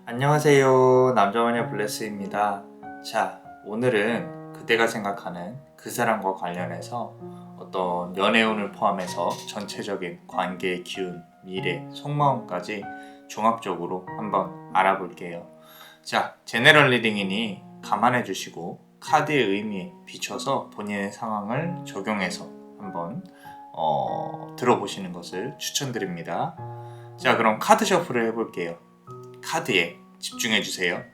안녕하세요. 남자마녀 블레스입니다. 자, 오늘은 그대가 생각하는 그 사람과 관련해서 어떤 연애운을 포함해서 전체적인 관계의 기운, 미래, 속마음까지 종합적으로 한번 알아볼게요. 자, 제너럴 리딩이니 감안해 주시고 카드의 의미에 비춰서 본인의 상황을 적용해서 한번 들어보시는 것을 추천드립니다. 자, 그럼 카드 셔플을 해볼게요. 카드에 집중해주세요.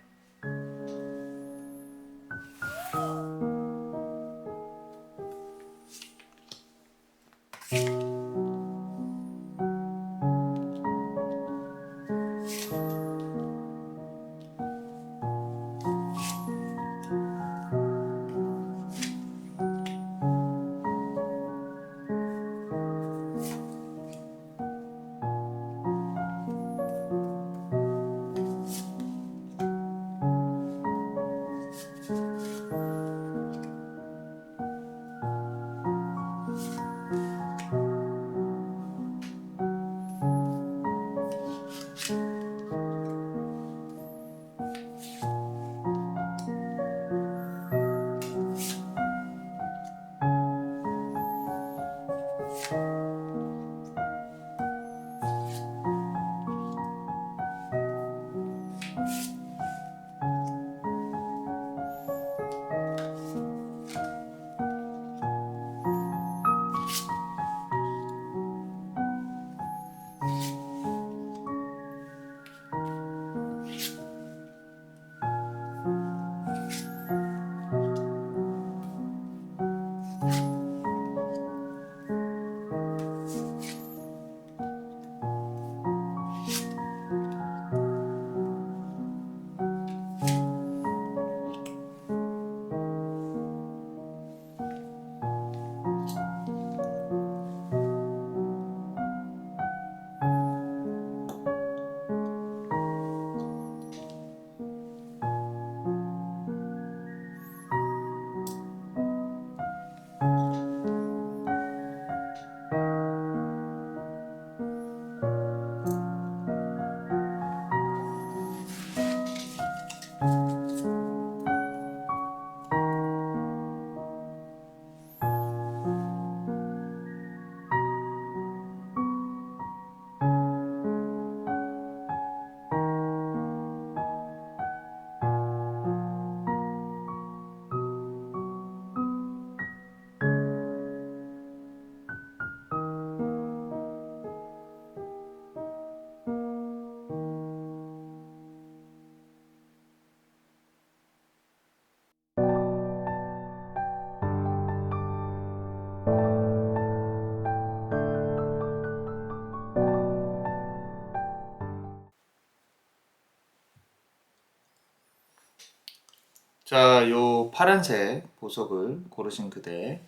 자, 요 파란색 보석을 고르신 그대,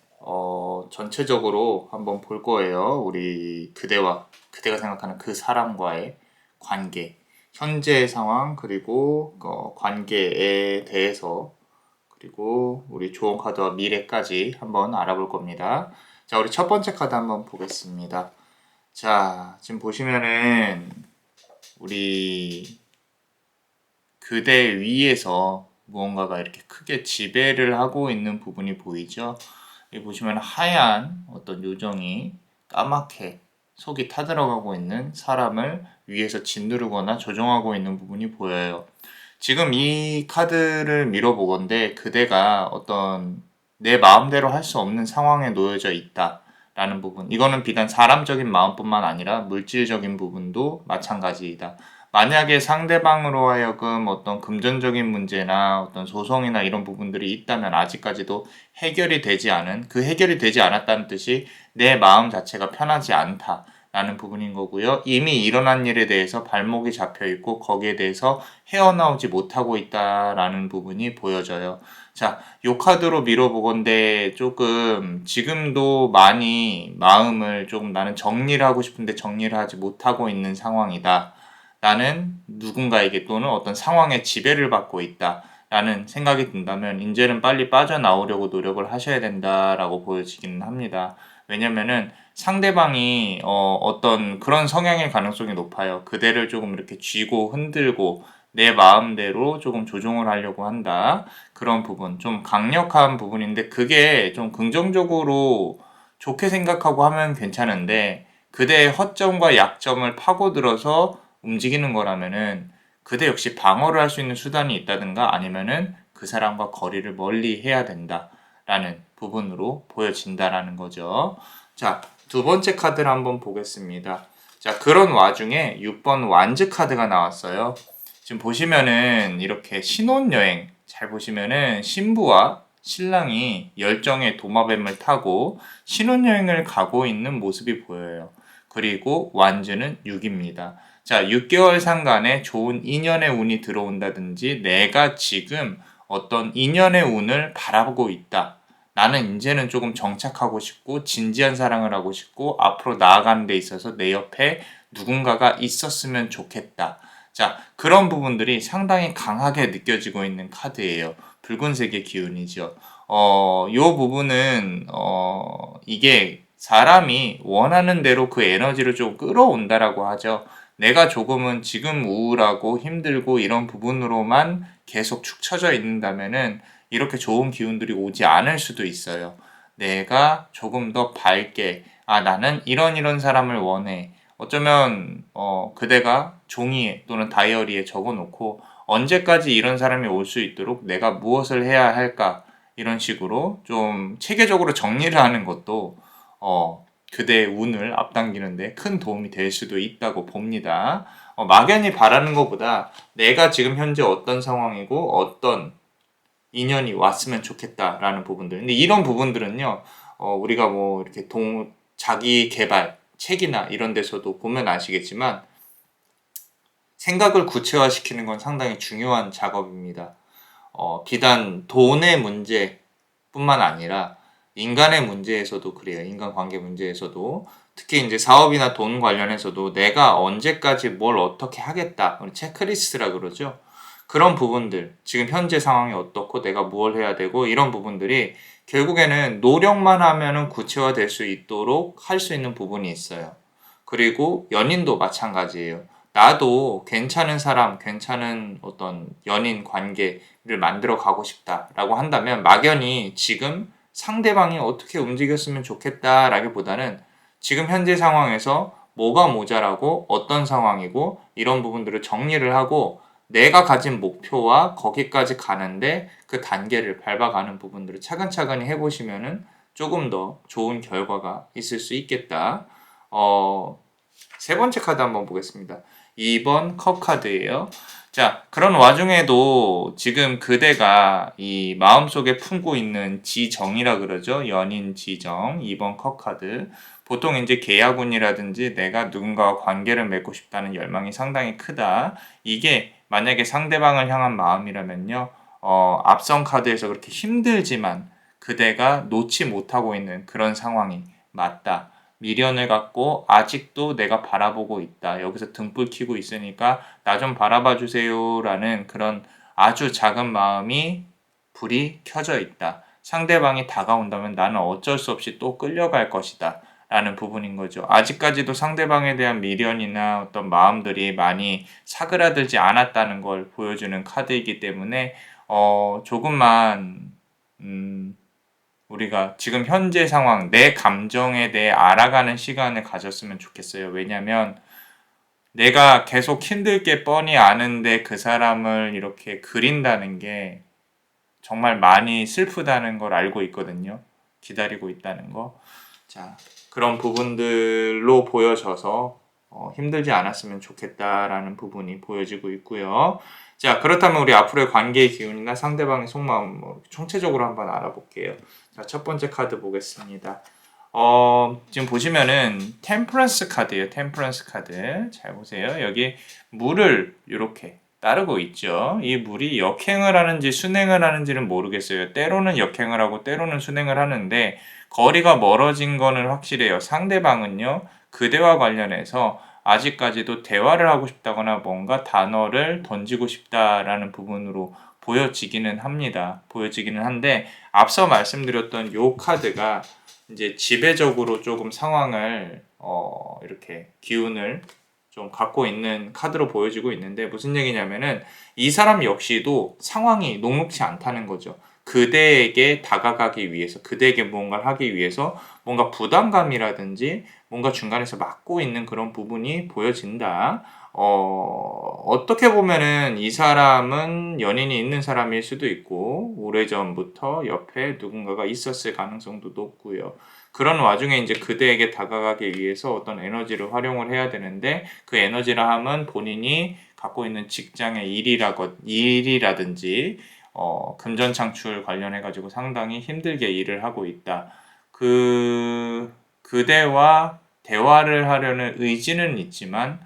전체적으로 한번 볼 거예요. 우리 그대가 생각하는 그 사람과의 관계, 현재의 상황, 그리고 관계에 대해서, 그리고 우리 조언 카드와 미래까지 한번 알아볼 겁니다. 자, 우리 첫 번째 카드 한번 보겠습니다. 자, 지금 보시면은 우리 그대 위에서 무언가가 이렇게 크게 지배를 하고 있는 부분이 보이죠? 여기 보시면 하얀 어떤 요정이 까맣게 속이 타들어가고 있는 사람을 위에서 짓누르거나 조종하고 있는 부분이 보여요. 지금 이 카드를 밀어보건대 그대가 어떤 내 마음대로 할 수 없는 상황에 놓여져 있다 라는 부분, 이거는 비단 사람적인 마음뿐만 아니라 물질적인 부분도 마찬가지이다. 만약에 상대방으로 하여금 어떤 금전적인 문제나 어떤 소송이나 이런 부분들이 있다면 아직까지도 해결이 되지 않은, 그 해결이 되지 않았다는 뜻이 내 마음 자체가 편하지 않다라는 부분인 거고요. 이미 일어난 일에 대해서 발목이 잡혀 있고 거기에 대해서 헤어나오지 못하고 있다라는 부분이 보여져요. 자, 요 카드로 밀어보건대 조금 지금도 많이 마음을 조금 나는 정리를 하고 싶은데 정리를 하지 못하고 있는 상황이다. 나는 누군가에게 또는 어떤 상황에 지배를 받고 있다 라는 생각이 든다면 이제는 빨리 빠져나오려고 노력을 하셔야 된다라고 보여지기는 합니다. 왜냐면은 상대방이 어떤 그런 성향일 가능성이 높아요. 그대를 조금 이렇게 쥐고 흔들고 내 마음대로 조금 조종을 하려고 한다. 그런 부분, 좀 강력한 부분인데 그게 좀 긍정적으로 좋게 생각하고 하면 괜찮은데 그대의 허점과 약점을 파고들어서 움직이는 거라면은 그대 역시 방어를 할 수 있는 수단이 있다든가 아니면은 그 사람과 거리를 멀리 해야 된다라는 부분으로 보여진다라는 거죠. 자, 두 번째 카드를 한번 보겠습니다. 자, 그런 와중에 6번 완즈 카드가 나왔어요. 지금 보시면은 이렇게 신혼여행 잘 보시면은 신부와 신랑이 열정의 도마뱀을 타고 신혼여행을 가고 있는 모습이 보여요. 그리고 완즈는 6입니다. 자, 6개월 상간에 좋은 인연의 운이 들어온다든지 내가 지금 어떤 인연의 운을 바라보고 있다. 나는 이제는 조금 정착하고 싶고 진지한 사랑을 하고 싶고 앞으로 나아가는 데 있어서 내 옆에 누군가가 있었으면 좋겠다. 자, 그런 부분들이 상당히 강하게 느껴지고 있는 카드예요. 붉은색의 기운이죠. 요 부분은, 이게 사람이 원하는 대로 그 에너지를 좀 끌어온다라고 하죠. 내가 조금은 지금 우울하고 힘들고 이런 부분으로만 계속 축 처져 있는다면은 이렇게 좋은 기운들이 오지 않을 수도 있어요. 내가 조금 더 밝게, 나는 이런 사람을 원해. 어쩌면 그대가 종이에 또는 다이어리에 적어놓고 언제까지 이런 사람이 올 수 있도록 내가 무엇을 해야 할까 이런 식으로 좀 체계적으로 정리를 하는 것도 그대의 운을 앞당기는데 큰 도움이 될 수도 있다고 봅니다. 막연히 바라는 것보다 내가 지금 현재 어떤 상황이고 어떤 인연이 왔으면 좋겠다라는 부분들. 근데 이런 부분들은요, 우리가 뭐 이렇게 자기 개발 책이나 이런 데서도 보면 아시겠지만 생각을 구체화시키는 건 상당히 중요한 작업입니다. 비단 돈의 문제뿐만 아니라 인간의 문제에서도 그래요. 인간관계 문제에서도 특히 이제 사업이나 돈 관련해서도 내가 언제까지 뭘 어떻게 하겠다. 체크리스트라 그러죠. 그런 부분들, 지금 현재 상황이 어떻고 내가 뭘 해야 되고 이런 부분들이 결국에는 노력만 하면은 구체화될 수 있도록 할 수 있는 부분이 있어요. 그리고 연인도 마찬가지예요. 나도 괜찮은 사람, 괜찮은 어떤 연인 관계를 만들어 가고 싶다라고 한다면 막연히 지금 상대방이 어떻게 움직였으면 좋겠다라기보다는 지금 현재 상황에서 뭐가 모자라고 어떤 상황이고 이런 부분들을 정리를 하고 내가 가진 목표와 거기까지 가는데 그 단계를 밟아가는 부분들을 차근차근히 해보시면은 조금 더 좋은 결과가 있을 수 있겠다. 세 번째 카드 한번 보겠습니다. 2번 컵 카드예요. 자, 그런 와중에도 지금 그대가 이 마음속에 품고 있는 지정이라 그러죠. 연인 지정. 2번 컵 카드. 보통 이제 계약운이라든지 내가 누군가와 관계를 맺고 싶다는 열망이 상당히 크다. 이게 만약에 상대방을 향한 마음이라면요. 앞선 카드에서 그렇게 힘들지만 그대가 놓지 못하고 있는 그런 상황이 맞다. 미련을 갖고 아직도 내가 바라보고 있다. 여기서 등불 켜고 있으니까 나 좀 바라봐 주세요라는 그런 아주 작은 마음이 불이 켜져 있다. 상대방이 다가온다면 나는 어쩔 수 없이 또 끌려갈 것이다. 라는 부분인 거죠. 아직까지도 상대방에 대한 미련이나 어떤 마음들이 많이 사그라들지 않았다는 걸 보여주는 카드이기 때문에 조금만 우리가 지금 현재 상황, 내 감정에 대해 알아가는 시간을 가졌으면 좋겠어요. 왜냐면 내가 계속 힘들 게 뻔히 아는데 그 사람을 이렇게 그린다는 게 정말 많이 슬프다는 걸 알고 있거든요. 기다리고 있다는 거. 자, 그런 부분들로 보여져서 힘들지 않았으면 좋겠다라는 부분이 보여지고 있고요. 자, 그렇다면 우리 앞으로의 관계의 기운이나 상대방의 속마음 총체적으로 한번 알아볼게요. 자, 첫 번째 카드 보겠습니다. 지금 보시면은 템퍼런스 카드예요. 템퍼런스 카드. 잘 보세요. 여기 물을 이렇게 따르고 있죠. 이 물이 역행을 하는지 순행을 하는지는 모르겠어요. 때로는 역행을 하고 때로는 순행을 하는데 거리가 멀어진 거는 확실해요. 상대방은요. 그대와 관련해서 아직까지도 대화를 하고 싶다거나 뭔가 단어를 던지고 싶다라는 부분으로 보여지기는 합니다. 보여지기는 한데 앞서 말씀드렸던 요 카드가 이제 지배적으로 조금 상황을 이렇게 기운을 좀 갖고 있는 카드로 보여지고 있는데, 무슨 얘기냐면은 이 사람 역시도 상황이 녹록지 않다는 거죠. 그대에게 다가가기 위해서, 그대에게 무언가를 하기 위해서 뭔가 부담감이라든지 뭔가 중간에서 막고 있는 그런 부분이 보여진다. 어떻게 보면은 이 사람은 연인이 있는 사람일 수도 있고, 오래전부터 옆에 누군가가 있었을 가능성도 높고요. 그런 와중에 이제 그대에게 다가가기 위해서 어떤 에너지를 활용을 해야 되는데, 그 에너지라 함은 본인이 갖고 있는 직장의 일이라든지 금전 창출 관련해 가지고 상당히 힘들게 일을 하고 있다. 그대와 대화를 하려는 의지는 있지만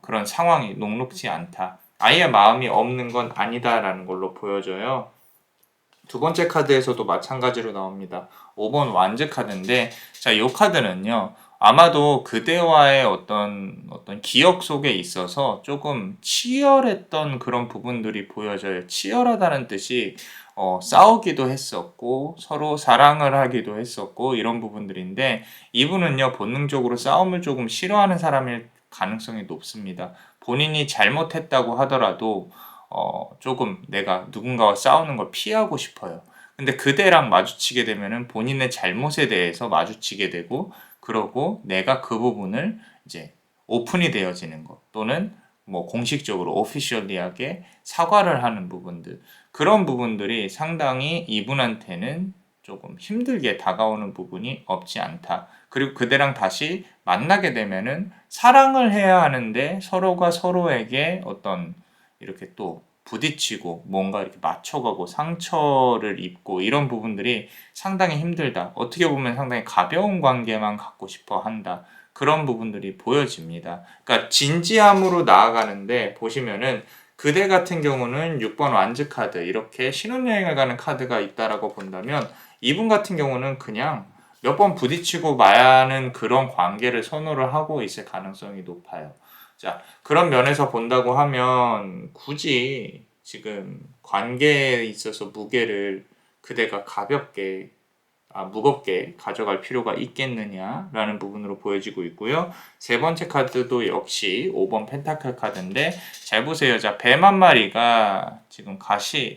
그런 상황이 녹록지 않다. 아예 마음이 없는 건 아니다라는 걸로 보여져요. 두 번째 카드에서도 마찬가지로 나옵니다. 5번 완즈 카드인데, 자, 이 카드는요, 아마도 그대와의 어떤 기억 속에 있어서 조금 치열했던 그런 부분들이 보여져요. 치열하다는 뜻이, 싸우기도 했었고, 서로 사랑을 하기도 했었고, 이런 부분들인데, 이분은요, 본능적으로 싸움을 조금 싫어하는 사람일 가능성이 높습니다. 본인이 잘못했다고 하더라도, 조금 내가 누군가와 싸우는 걸 피하고 싶어요. 근데 그대랑 마주치게 되면은 본인의 잘못에 대해서 마주치게 되고, 그러고 내가 그 부분을 이제 오픈이 되어지는 것, 또는 뭐 공식적으로 오피셜리하게 사과를 하는 부분들, 그런 부분들이 상당히 이분한테는 조금 힘들게 다가오는 부분이 없지 않다. 그리고 그대랑 다시 만나게 되면은 사랑을 해야 하는데 서로가 서로에게 어떤 이렇게 또 부딪히고 뭔가 이렇게 맞춰가고 상처를 입고 이런 부분들이 상당히 힘들다. 어떻게 보면 상당히 가벼운 관계만 갖고 싶어 한다. 그런 부분들이 보여집니다. 그러니까 진지함으로 나아가는데, 보시면은 그대 같은 경우는 6번 완즈 카드, 이렇게 신혼여행을 가는 카드가 있다라고 본다면, 이분 같은 경우는 그냥 몇 번 부딪히고 마는 그런 관계를 선호를 하고 있을 가능성이 높아요. 자, 그런 면에서 본다고 하면 굳이 지금 관계에 있어서 무게를 그대가 무겁게 가져갈 필요가 있겠느냐라는 부분으로 보여지고 있고요. 세 번째 카드도 역시 5번 펜타클 카드인데, 잘 보세요. 자, 뱀 한 마리가 지금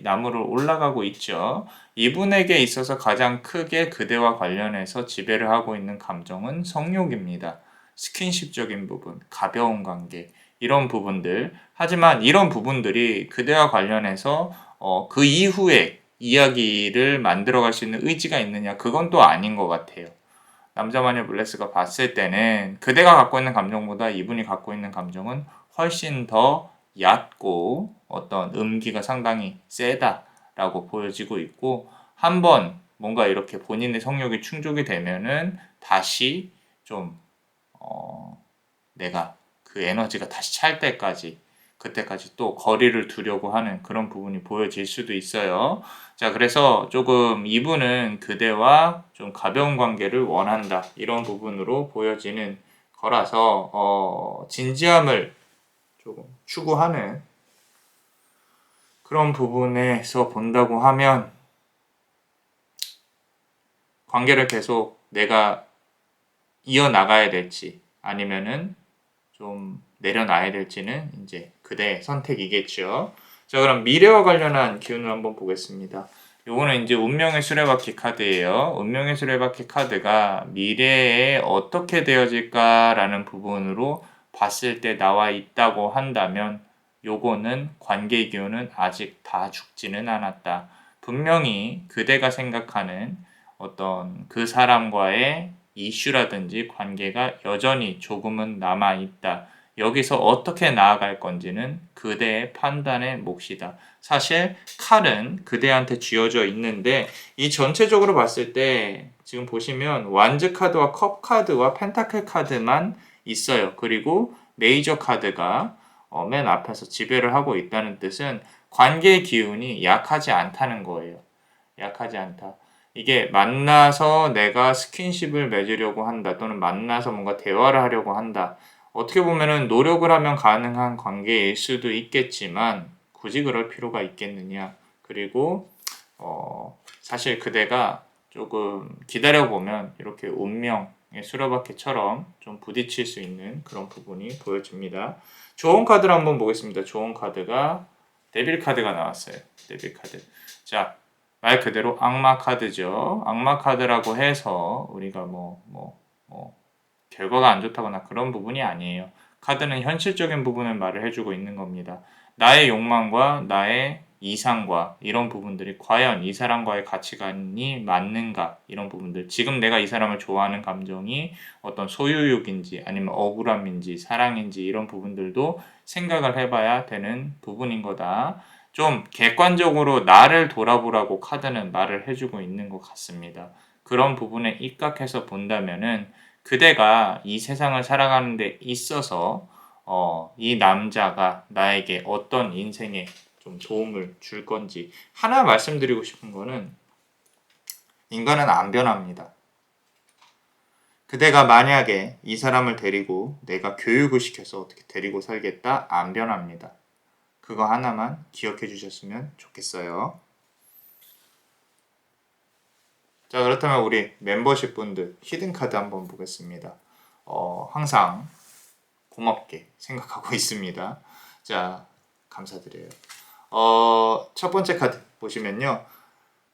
나무를 올라가고 있죠. 이분에게 있어서 가장 크게 그대와 관련해서 지배를 하고 있는 감정은 성욕입니다. 스킨십적인 부분, 가벼운 관계, 이런 부분들. 하지만 이런 부분들이 그대와 관련해서 그 이후에 이야기를 만들어갈 수 있는 의지가 있느냐, 그건 또 아닌 것 같아요. 남자 마녀 블레스가 봤을 때는 그대가 갖고 있는 감정보다 이분이 갖고 있는 감정은 훨씬 더 얕고 어떤 음기가 상당히 세다라고 보여지고 있고, 한번 뭔가 이렇게 본인의 성욕이 충족이 되면은 다시 좀 내가 그 에너지가 다시 찰 때까지, 그때까지 또 거리를 두려고 하는 그런 부분이 보여질 수도 있어요. 자, 그래서 조금 이분은 그대와 좀 가벼운 관계를 원한다, 이런 부분으로 보여지는 거라서 진지함을 조금 추구하는 그런 부분에서 본다고 하면, 관계를 계속 내가 이어나가야 될지 아니면은 좀 내려놔야 될지는 이제 그대의 선택이겠죠. 자, 그럼 미래와 관련한 기운을 한번 보겠습니다. 요거는 이제 운명의 수레바퀴 카드예요. 운명의 수레바퀴 카드가 미래에 어떻게 되어질까라는 부분으로 봤을 때 나와 있다고 한다면, 요거는 관계 기운은 아직 다 죽지는 않았다. 분명히 그대가 생각하는 어떤 그 사람과의 이슈라든지 관계가 여전히 조금은 남아있다. 여기서 어떻게 나아갈 건지는 그대의 판단의 몫이다. 사실 칼은 그대한테 쥐어져 있는데, 이 전체적으로 봤을 때 지금 보시면 완즈 카드와 컵 카드와 펜타클 카드만 있어요. 그리고 메이저 카드가 맨 앞에서 지배를 하고 있다는 뜻은 관계의 기운이 약하지 않다는 거예요. 약하지 않다. 이게 만나서 내가 스킨십을 맺으려고 한다, 또는 만나서 뭔가 대화를 하려고 한다. 어떻게 보면은 노력을 하면 가능한 관계일 수도 있겠지만 굳이 그럴 필요가 있겠느냐. 그리고 사실 그대가 조금 기다려보면 이렇게 운명, 수레바퀴처럼 좀 부딪힐 수 있는 그런 부분이 보여집니다. 좋은 카드를 한번 보겠습니다. 좋은 카드가 데빌 카드가 나왔어요. 데빌 카드. 자, 말 그대로 악마 카드죠. 악마 카드라고 해서 우리가 결과가 안 좋다거나 그런 부분이 아니에요. 카드는 현실적인 부분을 말을 해주고 있는 겁니다. 나의 욕망과 나의 이상과 이런 부분들이 과연 이 사람과의 가치관이 맞는가 이런 부분들, 지금 내가 이 사람을 좋아하는 감정이 어떤 소유욕인지 아니면 억울함인지 사랑인지 이런 부분들도 생각을 해봐야 되는 부분인 거다. 좀 객관적으로 나를 돌아보라고 카드는 말을 해주고 있는 것 같습니다. 그런 부분에 입각해서 본다면은 그대가 이 세상을 살아가는 데 있어서 이 남자가 나에게 어떤 인생에 좀 도움을 줄 건지. 하나 말씀드리고 싶은 거는 인간은 안 변합니다. 그대가 만약에 이 사람을 데리고 내가 교육을 시켜서 어떻게 데리고 살겠다, 안 변합니다. 그거 하나만 기억해 주셨으면 좋겠어요. 자, 그렇다면 우리 멤버십 분들 히든카드 한번 보겠습니다. 항상 고맙게 생각하고 있습니다. 자, 감사드려요. 첫 번째 카드 보시면요.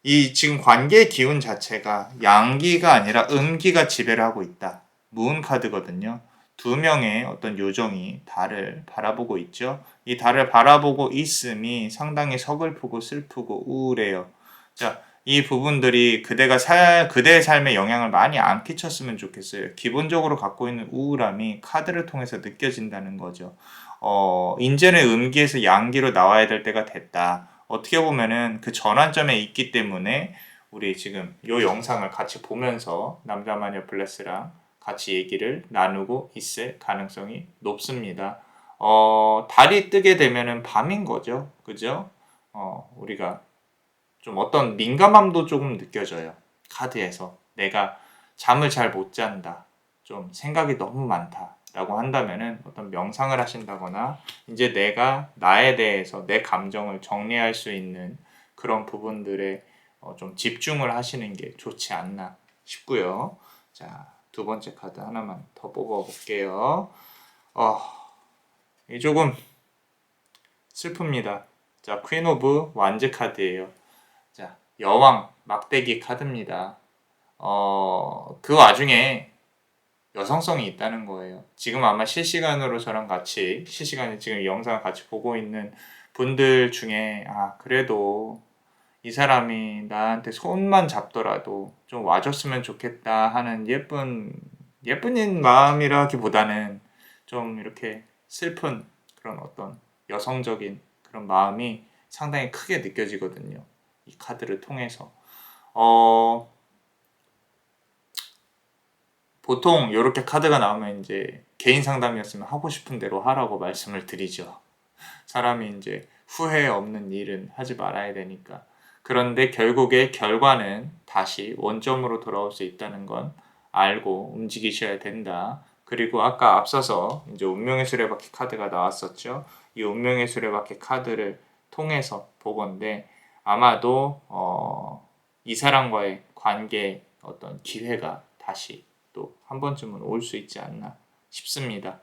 이 지금 관계의 기운 자체가 양기가 아니라 음기가 지배를 하고 있다. 무은 카드거든요. 두 명의 어떤 요정이 달을 바라보고 있죠. 이 달을 바라보고 있음이 상당히 서글프고 슬프고 우울해요. 자, 이 부분들이 그대의 삶에 영향을 많이 안 끼쳤으면 좋겠어요. 기본적으로 갖고 있는 우울함이 카드를 통해서 느껴진다는 거죠. 이제는 음기에서 양기로 나와야 될 때가 됐다. 어떻게 보면은 그 전환점에 있기 때문에 우리 지금 이 영상을 같이 보면서 남자마녀 블레스랑 같이 얘기를 나누고 있을 가능성이 높습니다. 달이 뜨게 되면은 밤인 거죠. 그죠? 우리가 좀 어떤 민감함도 조금 느껴져요. 카드에서. 내가 잠을 잘 못 잔다. 좀 생각이 너무 많다. 라고 한다면은 어떤 명상을 하신다거나 이제 내가 나에 대해서 내 감정을 정리할 수 있는 그런 부분들에 좀 집중을 하시는 게 좋지 않나 싶고요. 자, 두 번째 카드 하나만 더 뽑아볼게요. 이 조금 슬픕니다. 자, 퀸 오브 완즈 카드예요. 자, 여왕 막대기 카드입니다. 그 와중에 여성성이 있다는 거예요. 지금 아마 실시간으로 저랑 같이 실시간에 지금 이 영상을 같이 보고 있는 분들 중에 그래도 이 사람이 나한테 손만 잡더라도 좀 와줬으면 좋겠다 하는 예쁜 마음이라기보다는 좀 이렇게 슬픈 그런 어떤 여성적인 그런 마음이 상당히 크게 느껴지거든요. 이 카드를 통해서. 보통 이렇게 카드가 나오면 이제 개인 상담이었으면 하고 싶은 대로 하라고 말씀을 드리죠. 사람이 이제 후회 없는 일은 하지 말아야 되니까. 그런데 결국에 결과는 다시 원점으로 돌아올 수 있다는 건 알고 움직이셔야 된다. 그리고 아까 앞서서 이제 운명의 수레바퀴 카드가 나왔었죠. 이 운명의 수레바퀴 카드를 통해서 보건데 아마도 이 사람과의 관계 어떤 기회가 다시 또 한 번쯤은 올 수 있지 않나 싶습니다.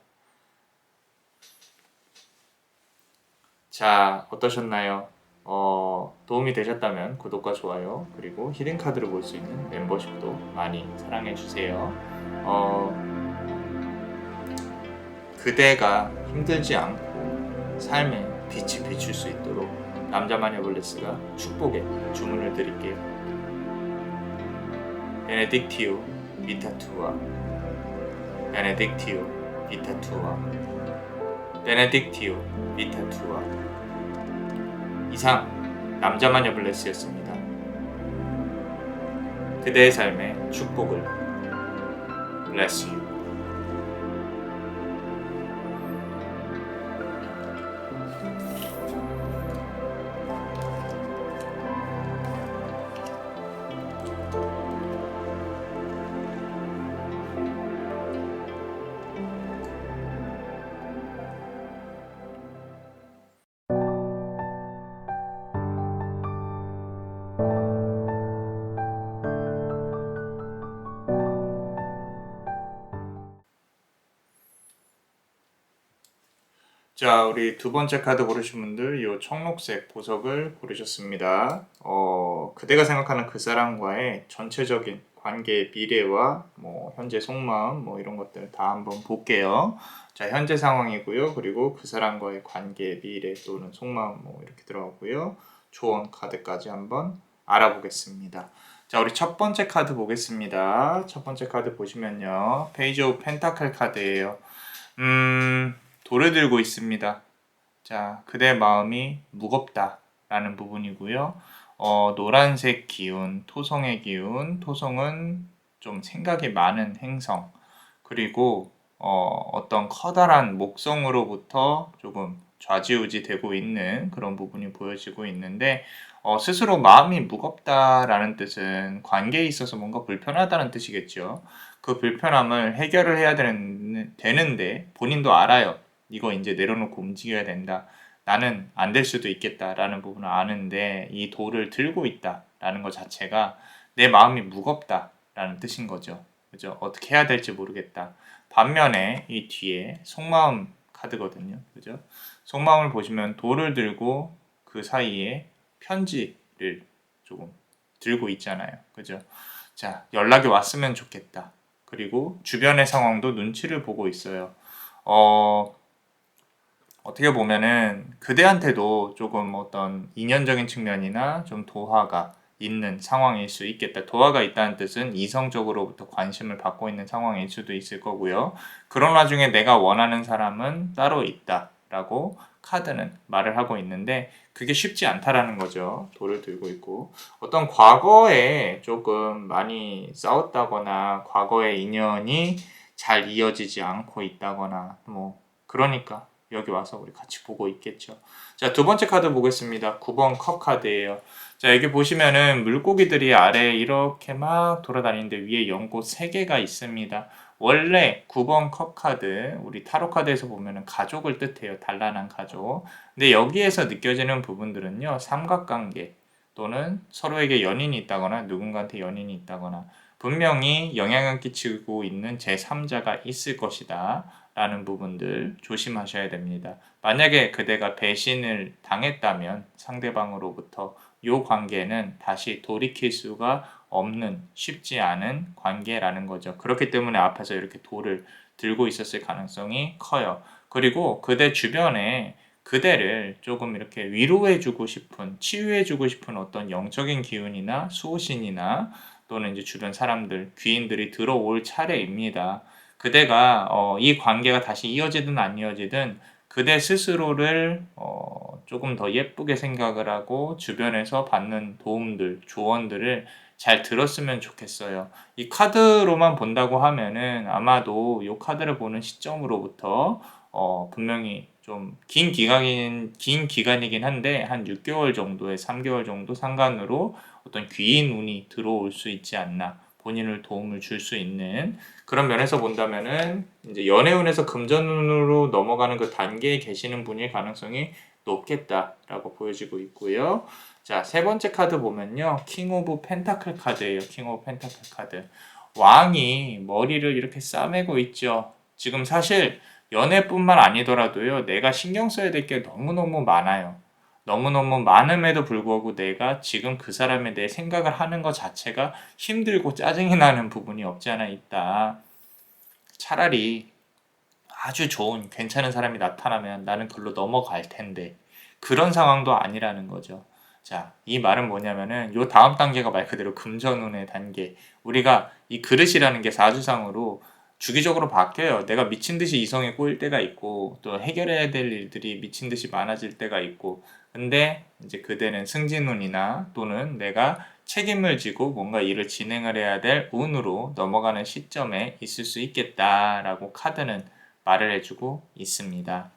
자, 어떠셨나요? 도움이 되셨다면 구독과 좋아요 그리고 히든카드를 볼 수 있는 멤버십도 많이 사랑해주세요. 그대가 힘들지 않고 삶에 빛이 비출 수 있도록 남자마녀 블레스가 축복의 주문을 드릴게요. 베네딕티오 비타투아 베네딕티오 비타투아 베네딕티오 비타투아. 이상 남자마녀 블레스였습니다. 그대의 삶의 축복을 Bless you. 자, 우리 두 번째 카드 고르신 분들 이 청록색 보석을 고르셨습니다. 그대가 생각하는 그 사람과의 전체적인 관계의 미래와 뭐 현재 속마음 뭐 이런 것들 다 한번 볼게요. 자, 현재 상황이고요. 그리고 그 사람과의 관계의 미래 또는 속마음 뭐 이렇게 들어가고요. 조언 카드까지 한번 알아보겠습니다. 자, 우리 첫 번째 카드 보겠습니다. 첫 번째 카드 보시면요. 페이지 오브 펜타클 카드예요. 돌을 들고 있습니다. 자, 그대 마음이 무겁다라는 부분이고요. 노란색 기운, 토성의 기운, 토성은 좀 생각이 많은 행성, 그리고 어떤 커다란 목성으로부터 조금 좌지우지 되고 있는 그런 부분이 보여지고 있는데, 스스로 마음이 무겁다라는 뜻은 관계에 있어서 뭔가 불편하다는 뜻이겠죠. 그 불편함을 해결을 해야 되는데 본인도 알아요. 이거 이제 내려놓고 움직여야 된다. 나는 안 될 수도 있겠다라는 부분을 아는데 이 돌을 들고 있다라는 것 자체가 내 마음이 무겁다라는 뜻인 거죠. 그죠? 어떻게 해야 될지 모르겠다. 반면에 이 뒤에 속마음 카드거든요. 그죠? 속마음을 보시면 돌을 들고 그 사이에 편지를 조금 들고 있잖아요. 그죠? 자, 연락이 왔으면 좋겠다. 그리고 주변의 상황도 눈치를 보고 있어요. 어떻게 보면은 그대한테도 조금 어떤 인연적인 측면이나 좀 도화가 있는 상황일 수 있겠다. 도화가 있다는 뜻은 이성적으로부터 관심을 받고 있는 상황일 수도 있을 거고요. 그런 와중에 내가 원하는 사람은 따로 있다라고 카드는 말을 하고 있는데 그게 쉽지 않다라는 거죠. 돌을 들고 있고 어떤 과거에 조금 많이 싸웠다거나 과거의 인연이 잘 이어지지 않고 있다거나 뭐 그러니까 여기 와서 우리 같이 보고 있겠죠. 자, 두 번째 카드 보겠습니다. 9번 컵 카드예요. 자, 여기 보시면은 물고기들이 아래에 이렇게 막 돌아다니는데 위에 연꽃 3개가 있습니다. 원래 9번 컵 카드, 우리 타로 카드에서 보면은 가족을 뜻해요. 단란한 가족. 근데 여기에서 느껴지는 부분들은요, 삼각관계 또는 서로에게 연인이 있다거나 누군가한테 연인이 있다거나 분명히 영향을 끼치고 있는 제3자가 있을 것이다. 라는 부분들 조심하셔야 됩니다. 만약에 그대가 배신을 당했다면 상대방으로부터 이 관계는 다시 돌이킬 수가 없는 쉽지 않은 관계라는 거죠. 그렇기 때문에 앞에서 이렇게 돌을 들고 있었을 가능성이 커요. 그리고 그대 주변에 그대를 조금 이렇게 위로해주고 싶은, 치유해주고 싶은 어떤 영적인 기운이나 수호신이나 또는 이제 주변 사람들, 귀인들이 들어올 차례입니다. 그대가 이 관계가 다시 이어지든 안 이어지든 그대 스스로를 조금 더 예쁘게 생각을 하고 주변에서 받는 도움들, 조언들을 잘 들었으면 좋겠어요. 이 카드로만 본다고 하면은 아마도 이 카드를 보는 시점으로부터 분명히 좀 긴 기간이긴 한데 한 6개월 정도에 3개월 정도 상간으로 어떤 귀인 운이 들어올 수 있지 않나. 본인을 도움을 줄 수 있는 그런 면에서 본다면은 이제 연애운에서 금전운으로 넘어가는 그 단계에 계시는 분일 가능성이 높겠다라고 보여지고 있고요. 자, 세 번째 카드 보면요. 킹 오브 펜타클 카드예요. 킹 오브 펜타클 카드. 왕이 머리를 이렇게 싸매고 있죠. 지금 사실 연애뿐만 아니더라도요. 내가 신경 써야 될 게 너무너무 많아요. 너무너무 많음에도 불구하고 내가 지금 그 사람에 대해 생각을 하는 것 자체가 힘들고 짜증이 나는 부분이 없지 않아 있다. 차라리 아주 좋은 괜찮은 사람이 나타나면 나는 글로 넘어갈 텐데 그런 상황도 아니라는 거죠. 자, 이 말은 뭐냐면은 요 다음 단계가 말 그대로 금전운의 단계. 우리가 이 그릇이라는 게 사주상으로 주기적으로 바뀌어요. 내가 미친 듯이 이성에 꼬일 때가 있고 또 해결해야 될 일들이 미친 듯이 많아질 때가 있고 근데 이제 그대는 승진운이나 또는 내가 책임을 지고 뭔가 일을 진행을 해야 될 운으로 넘어가는 시점에 있을 수 있겠다라고 카드는 말을 해주고 있습니다.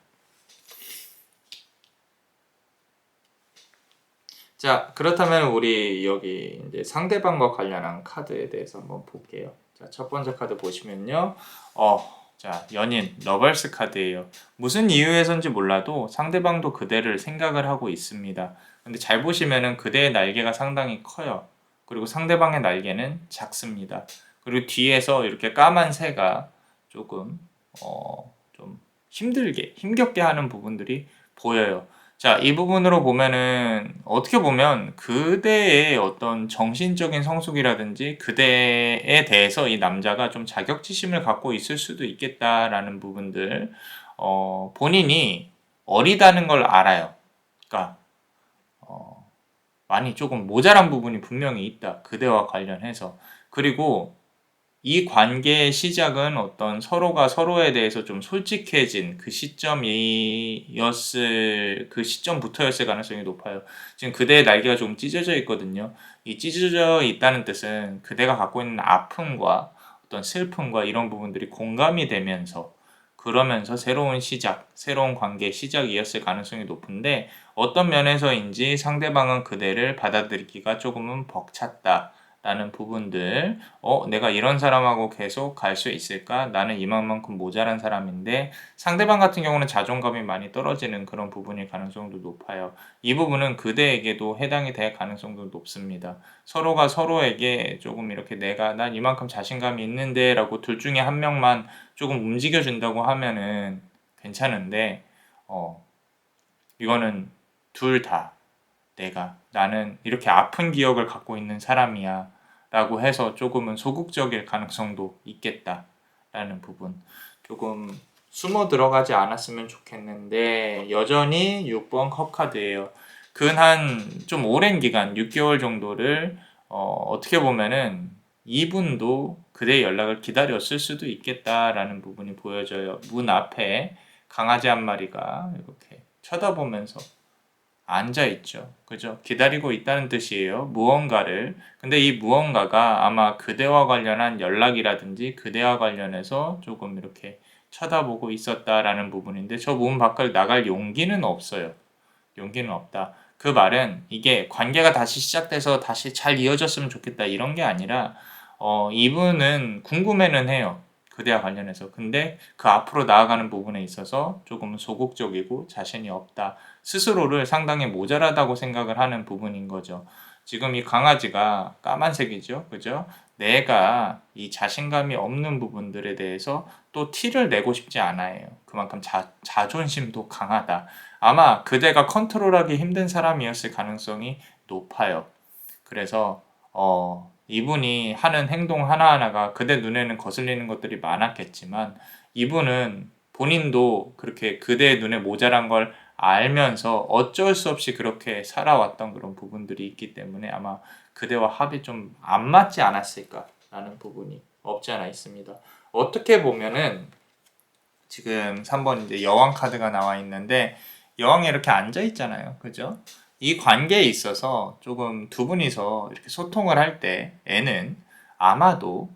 자, 그렇다면 우리 여기 이제 상대방과 관련한 카드에 대해서 한번 볼게요. 자, 첫 번째 카드 보시면요. 자, 연인, 러벌스 카드예요. 무슨 이유에선지 몰라도 상대방도 그대를 생각을 하고 있습니다. 근데 잘 보시면은 그대의 날개가 상당히 커요. 그리고 상대방의 날개는 작습니다. 그리고 뒤에서 이렇게 까만 새가 조금 좀 힘겹게 하는 부분들이 보여요. 자, 이 부분으로 보면은 어떻게 보면 그대의 어떤 정신적인 성숙이라든지 그대에 대해서 이 남자가 좀 자격지심을 갖고 있을 수도 있겠다라는 부분들, 본인이 어리다는 걸 알아요. 그러니까 많이 조금 모자란 부분이 분명히 있다. 그대와 관련해서. 그리고 이 관계의 시작은 어떤 서로가 서로에 대해서 좀 솔직해진 그 시점부터였을 가능성이 높아요. 지금 그대의 날개가 좀 찢어져 있거든요. 이 찢어져 있다는 뜻은 그대가 갖고 있는 아픔과 어떤 슬픔과 이런 부분들이 공감이 되면서 그러면서 새로운 시작, 새로운 관계의 시작이었을 가능성이 높은데 어떤 면에서인지 상대방은 그대를 받아들이기가 조금은 벅찼다. 라는 부분들, 내가 이런 사람하고 계속 갈 수 있을까? 나는 이만큼 모자란 사람인데 상대방 같은 경우는 자존감이 많이 떨어지는 그런 부분일 가능성도 높아요. 이 부분은 그대에게도 해당이 될 가능성도 높습니다. 서로가 서로에게 조금 이렇게 난 이만큼 자신감이 있는데 라고 둘 중에 한 명만 조금 움직여준다고 하면은 괜찮은데, 이거는 둘 다 나는 이렇게 아픈 기억을 갖고 있는 사람이야 라고 해서 조금은 소극적일 가능성도 있겠다라는 부분. 조금 숨어 들어가지 않았으면 좋겠는데 여전히 6번 컵카드예요. 근 좀 오랜 기간 6개월 정도를 어떻게 보면은 이분도 그대의 연락을 기다렸을 수도 있겠다라는 부분이 보여져요. 문 앞에 강아지 한 마리가 이렇게 쳐다보면서 앉아있죠. 그죠? 기다리고 있다는 뜻이에요. 무언가를. 근데 이 무언가가 아마 그대와 관련한 연락이라든지 그대와 관련해서 조금 이렇게 쳐다보고 있었다라는 부분인데 저 문 밖을 나갈 용기는 없어요. 용기는 없다. 그 말은 이게 관계가 다시 시작돼서 다시 잘 이어졌으면 좋겠다 이런 게 아니라 이분은 궁금해는 해요. 그대와 관련해서. 근데 그 앞으로 나아가는 부분에 있어서 조금 소극적이고 자신이 없다. 스스로를 상당히 모자라다고 생각을 하는 부분인 거죠. 지금 이 강아지가 까만색이죠. 그죠? 내가 이 자신감이 없는 부분들에 대해서 또 티를 내고 싶지 않아요. 그만큼 자존심도 강하다. 아마 그대가 컨트롤하기 힘든 사람이었을 가능성이 높아요. 그래서 이분이 하는 행동 하나하나가 그대 눈에는 거슬리는 것들이 많았겠지만 이분은 본인도 그렇게 그대의 눈에 모자란 걸 알면서 어쩔 수 없이 그렇게 살아왔던 그런 부분들이 있기 때문에 아마 그대와 합이 좀 안 맞지 않았을까라는 부분이 없지 않아 있습니다. 어떻게 보면은 지금 3번 이제 여왕 카드가 나와 있는데 여왕이 이렇게 앉아 있잖아요. 그죠? 이 관계에 있어서 조금 두 분이서 이렇게 소통을 할 때 애는 아마도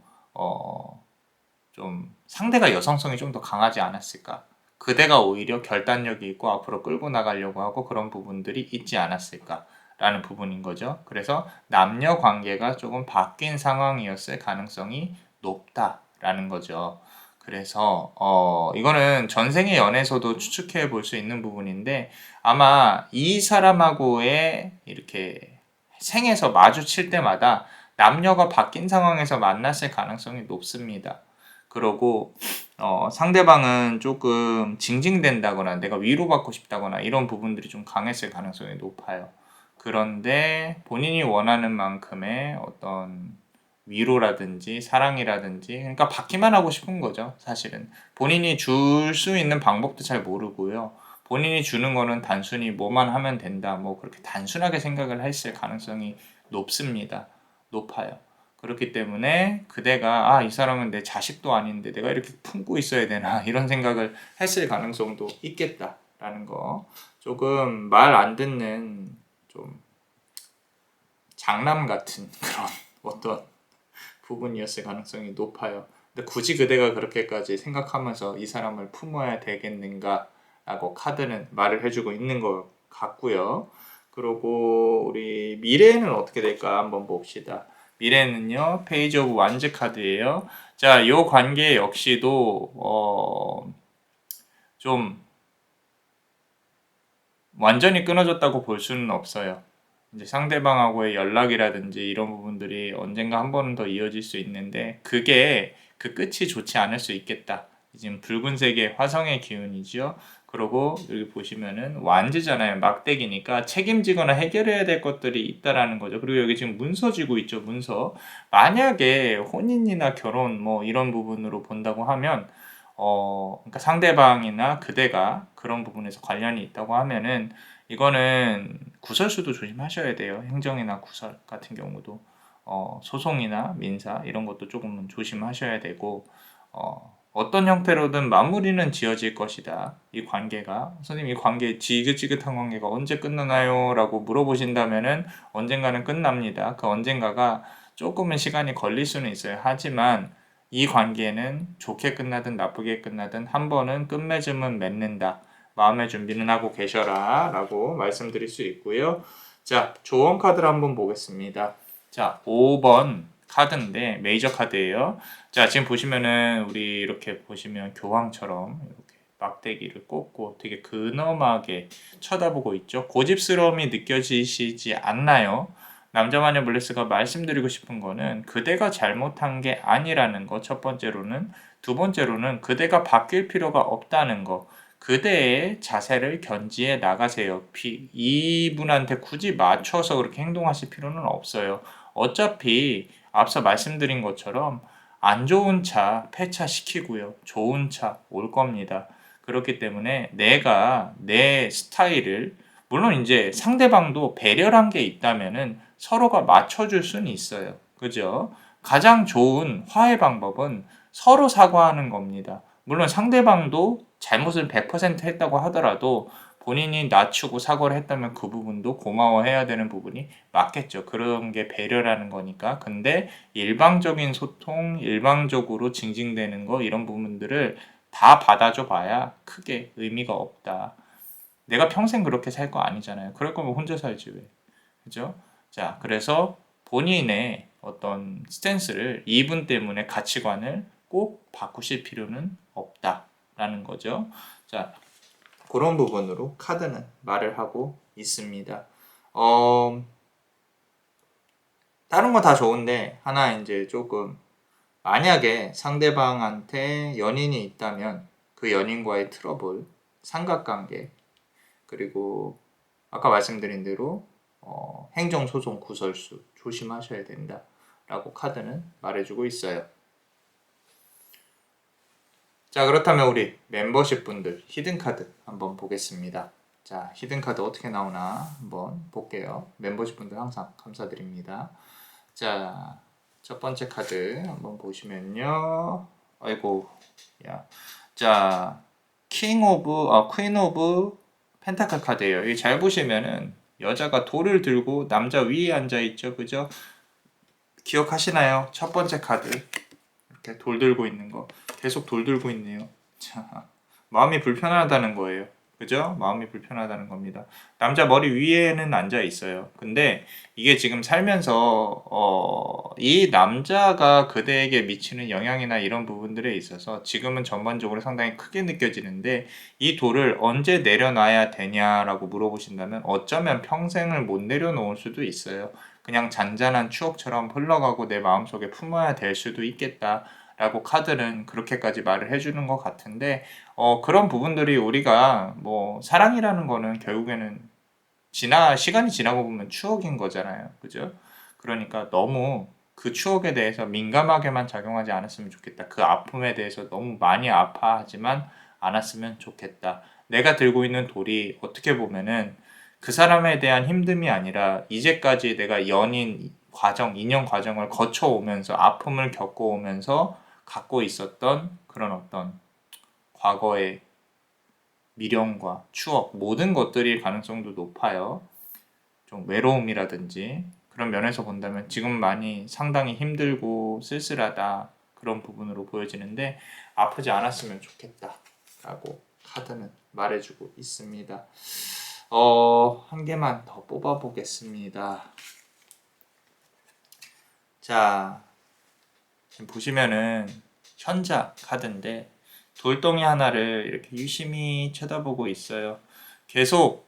좀 상대가 여성성이 좀 더 강하지 않았을까? 그대가 오히려 결단력이 있고 앞으로 끌고 나가려고 하고 그런 부분들이 있지 않았을까라는 부분인 거죠. 그래서 남녀 관계가 조금 바뀐 상황이었을 가능성이 높다라는 거죠. 그래서 이거는 전생의 연애에서도 추측해 볼 수 있는 부분인데 아마 이 사람하고의 이렇게 생에서 마주칠 때마다 남녀가 바뀐 상황에서 만났을 가능성이 높습니다. 그러고 상대방은 조금 징징댄다거나 내가 위로받고 싶다거나 이런 부분들이 좀 강했을 가능성이 높아요. 그런데 본인이 원하는 만큼의 어떤 위로라든지 사랑이라든지 그러니까 받기만 하고 싶은 거죠. 사실은 본인이 줄 수 있는 방법도 잘 모르고요. 본인이 주는 거는 단순히 뭐만 하면 된다. 뭐 그렇게 단순하게 생각을 했을 가능성이 높습니다. 높아요. 그렇기 때문에 그대가 이 사람은 내 자식도 아닌데 내가 이렇게 품고 있어야 되나 이런 생각을 했을 가능성도 있겠다라는 거. 조금 말 안 듣는 좀 장남 같은 그런 어떤 부분이었을 가능성이 높아요. 근데 굳이 그대가 그렇게까지 생각하면서 이 사람을 품어야 되겠는가 라고 카드는 말을 해주고 있는 것 같고요. 그리고 우리 미래는 어떻게 될까 한번 봅시다. 미래는요 페이지 오브 완즈 카드예요. 자, 이 관계 역시도 좀 완전히 끊어졌다고 볼 수는 없어요. 이제 상대방하고의 연락이라든지 이런 부분들이 언젠가 한 번은 더 이어질 수 있는데 그게 그 끝이 좋지 않을 수 있겠다 지금 붉은색의 화성의 기운이죠. 그리고 여기 보시면은 완지잖아요. 막대기니까 책임지거나 해결해야 될 것들이 있다라는 거죠. 그리고 여기 지금 문서 쥐고 있죠. 문서. 만약에 혼인이나 결혼 뭐 이런 부분으로 본다고 하면 그러니까 상대방이나 그대가 그런 부분에서 관련이 있다고 하면은 이거는 구설수도 조심하셔야 돼요. 행정이나 구설 같은 경우도 소송이나 민사 이런 것도 조금은 조심하셔야 되고 어떤 형태로든 마무리는 지어질 것이다. 이 관계가 선생님 이 관계 지긋지긋한 관계가 언제 끝나나요? 라고 물어보신다면은 언젠가는 끝납니다. 그 언젠가가 조금은 시간이 걸릴 수는 있어요. 하지만 이 관계는 좋게 끝나든 나쁘게 끝나든 한 번은 끝맺음은 맺는다. 마음의 준비는 하고 계셔라 라고 말씀드릴 수 있고요. 자, 조언 카드를 한번 보겠습니다. 자, 5번 카드인데 메이저 카드예요. 자, 지금 보시면은 우리 이렇게 보시면 교황처럼 이렇게 막대기를 꽂고 되게 근엄하게 쳐다보고 있죠. 고집스러움이 느껴지시지 않나요? 남자마녀 블레스가 말씀드리고 싶은 거는 그대가 잘못한 게 아니라는 거 첫 번째로는, 두 번째로는 그대가 바뀔 필요가 없다는 거. 그대의 자세를 견지해 나가세요. 이분한테 굳이 맞춰서 그렇게 행동하실 필요는 없어요. 어차피 앞서 말씀드린 것처럼 안 좋은 차 폐차시키고요. 좋은 차 올 겁니다. 그렇기 때문에 내가 내 스타일을 물론 이제 상대방도 배려란 게 있다면은 서로가 맞춰줄 수는 있어요. 그죠? 가장 좋은 화해 방법은 서로 사과하는 겁니다. 물론 상대방도 잘못을 100% 했다고 하더라도 본인이 낮추고 사과를 했다면 그 부분도 고마워해야 되는 부분이 맞겠죠. 그런 게 배려라는 거니까. 근데 일방적인 소통, 일방적으로 징징대는 거 이런 부분들을 다 받아줘 봐야 크게 의미가 없다. 내가 평생 그렇게 살 거 아니잖아요. 그럴 거면 혼자 살지 왜. 그죠? 자, 그래서 본인의 어떤 스탠스를 이분 때문에 가치관을 꼭 바꾸실 필요는 없다라는 거죠. 자, 그런 부분으로 카드는 말을 하고 있습니다. 다른 거 다 좋은데 하나 이제 조금 만약에 상대방한테 연인이 있다면 그 연인과의 트러블, 삼각관계 그리고 아까 말씀드린 대로 행정소송 구설수 조심하셔야 된다라고 카드는 말해주고 있어요. 자, 그렇다면 우리 멤버십 분들 히든카드 한번 보겠습니다. 자, 히든카드 어떻게 나오나 한번 볼게요. 멤버십 분들 항상 감사드립니다. 자, 첫 번째 카드 한번 보시면요. 아이고, 야. 자, 퀸 오브 펜타클 카드예요. 여기 잘 보시면은 여자가 돌을 들고 남자 위에 앉아 있죠. 그죠? 기억하시나요? 첫 번째 카드. 이렇게 돌 들고 있는 거. 계속 돌 들고 있네요. 자, 마음이 불편하다는 거예요. 그죠? 마음이 불편하다는 겁니다. 남자 머리 위에는 앉아 있어요. 근데 이게 지금 살면서 이 남자가 그대에게 미치는 영향이나 이런 부분들에 있어서 지금은 전반적으로 상당히 크게 느껴지는데 이 돌을 언제 내려놔야 되냐라고 물어보신다면 어쩌면 평생을 못 내려놓을 수도 있어요. 그냥 잔잔한 추억처럼 흘러가고 내 마음속에 품어야 될 수도 있겠다. 라고 카드는 그렇게까지 말을 해주는 것 같은데 그런 부분들이 우리가 뭐 사랑이라는 거는 결국에는 시간이 지나고 보면 추억인 거잖아요. 그죠? 그러니까 너무 그 추억에 대해서 민감하게만 작용하지 않았으면 좋겠다. 그 아픔에 대해서 너무 많이 아파하지만 않았으면 좋겠다. 내가 들고 있는 돌이 어떻게 보면은 그 사람에 대한 힘듦이 아니라 이제까지 내가 인연 과정을 거쳐오면서 아픔을 겪어오면서 갖고 있었던 그런 어떤 과거의 미련과 추억 모든 것들일 가능성도 높아요. 좀 외로움이라든지 그런 면에서 본다면 지금 많이 상당히 힘들고 쓸쓸하다 그런 부분으로 보여지는데 아프지 않았으면 좋겠다 라고 카드는 말해주고 있습니다. 한 개만 더 뽑아 보겠습니다. 자, 지금 보시면은 현자 카드인데 돌덩이 하나를 이렇게 유심히 쳐다보고 있어요. 계속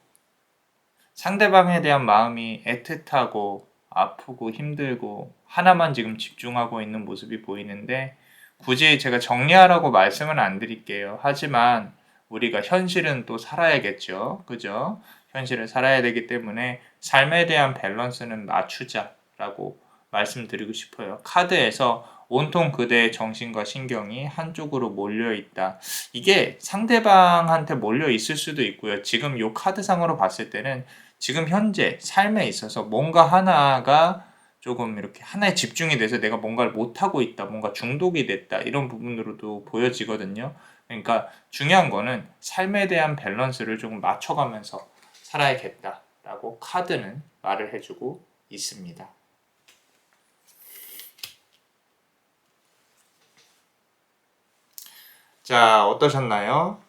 상대방에 대한 마음이 애틋하고 아프고 힘들고 하나만 지금 집중하고 있는 모습이 보이는데 굳이 제가 정리하라고 말씀은 안 드릴게요. 하지만 우리가 현실은 또 살아야겠죠. 그죠? 현실을 살아야 되기 때문에 삶에 대한 밸런스는 맞추자라고 말씀드리고 싶어요. 카드에서 온통 그대의 정신과 신경이 한쪽으로 몰려 있다. 이게 상대방한테 몰려 있을 수도 있고요. 지금 요 카드상으로 봤을 때는 지금 현재 삶에 있어서 뭔가 하나가 조금 이렇게 하나에 집중이 돼서 내가 뭔가를 못하고 있다, 뭔가 중독이 됐다, 이런 부분으로도 보여지거든요. 그러니까 중요한 거는 삶에 대한 밸런스를 조금 맞춰가면서 살아야겠다라고 카드는 말을 해주고 있습니다. 자, 어떠셨나요?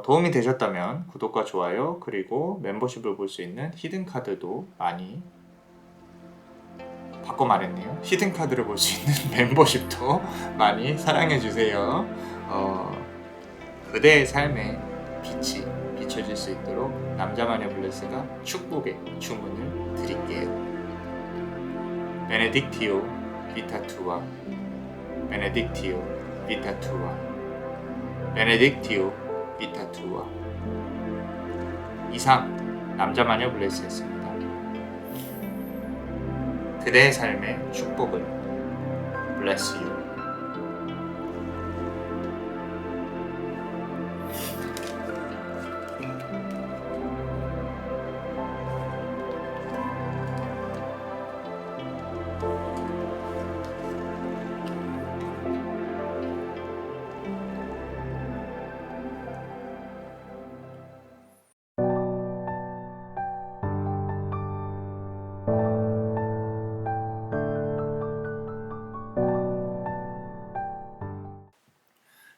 도움이 되셨다면 구독과 좋아요, 그리고 멤버십을 볼 수 있는 히든 카드도 많이 바꿔 말했네요. 히든 카드를 볼 수 있는 멤버십도 많이 사랑해 주세요. 그대의 삶에 빛이 비춰질 수 있도록 남자만의 블레스가 축복의 주문을 드릴게요. 베네딕티오 비타투아, 베네딕티오 비타투아, 베네딕티오 비타투아. 이상 남자마녀 블레스였습니다. 그대의 삶의 축복을 bless you.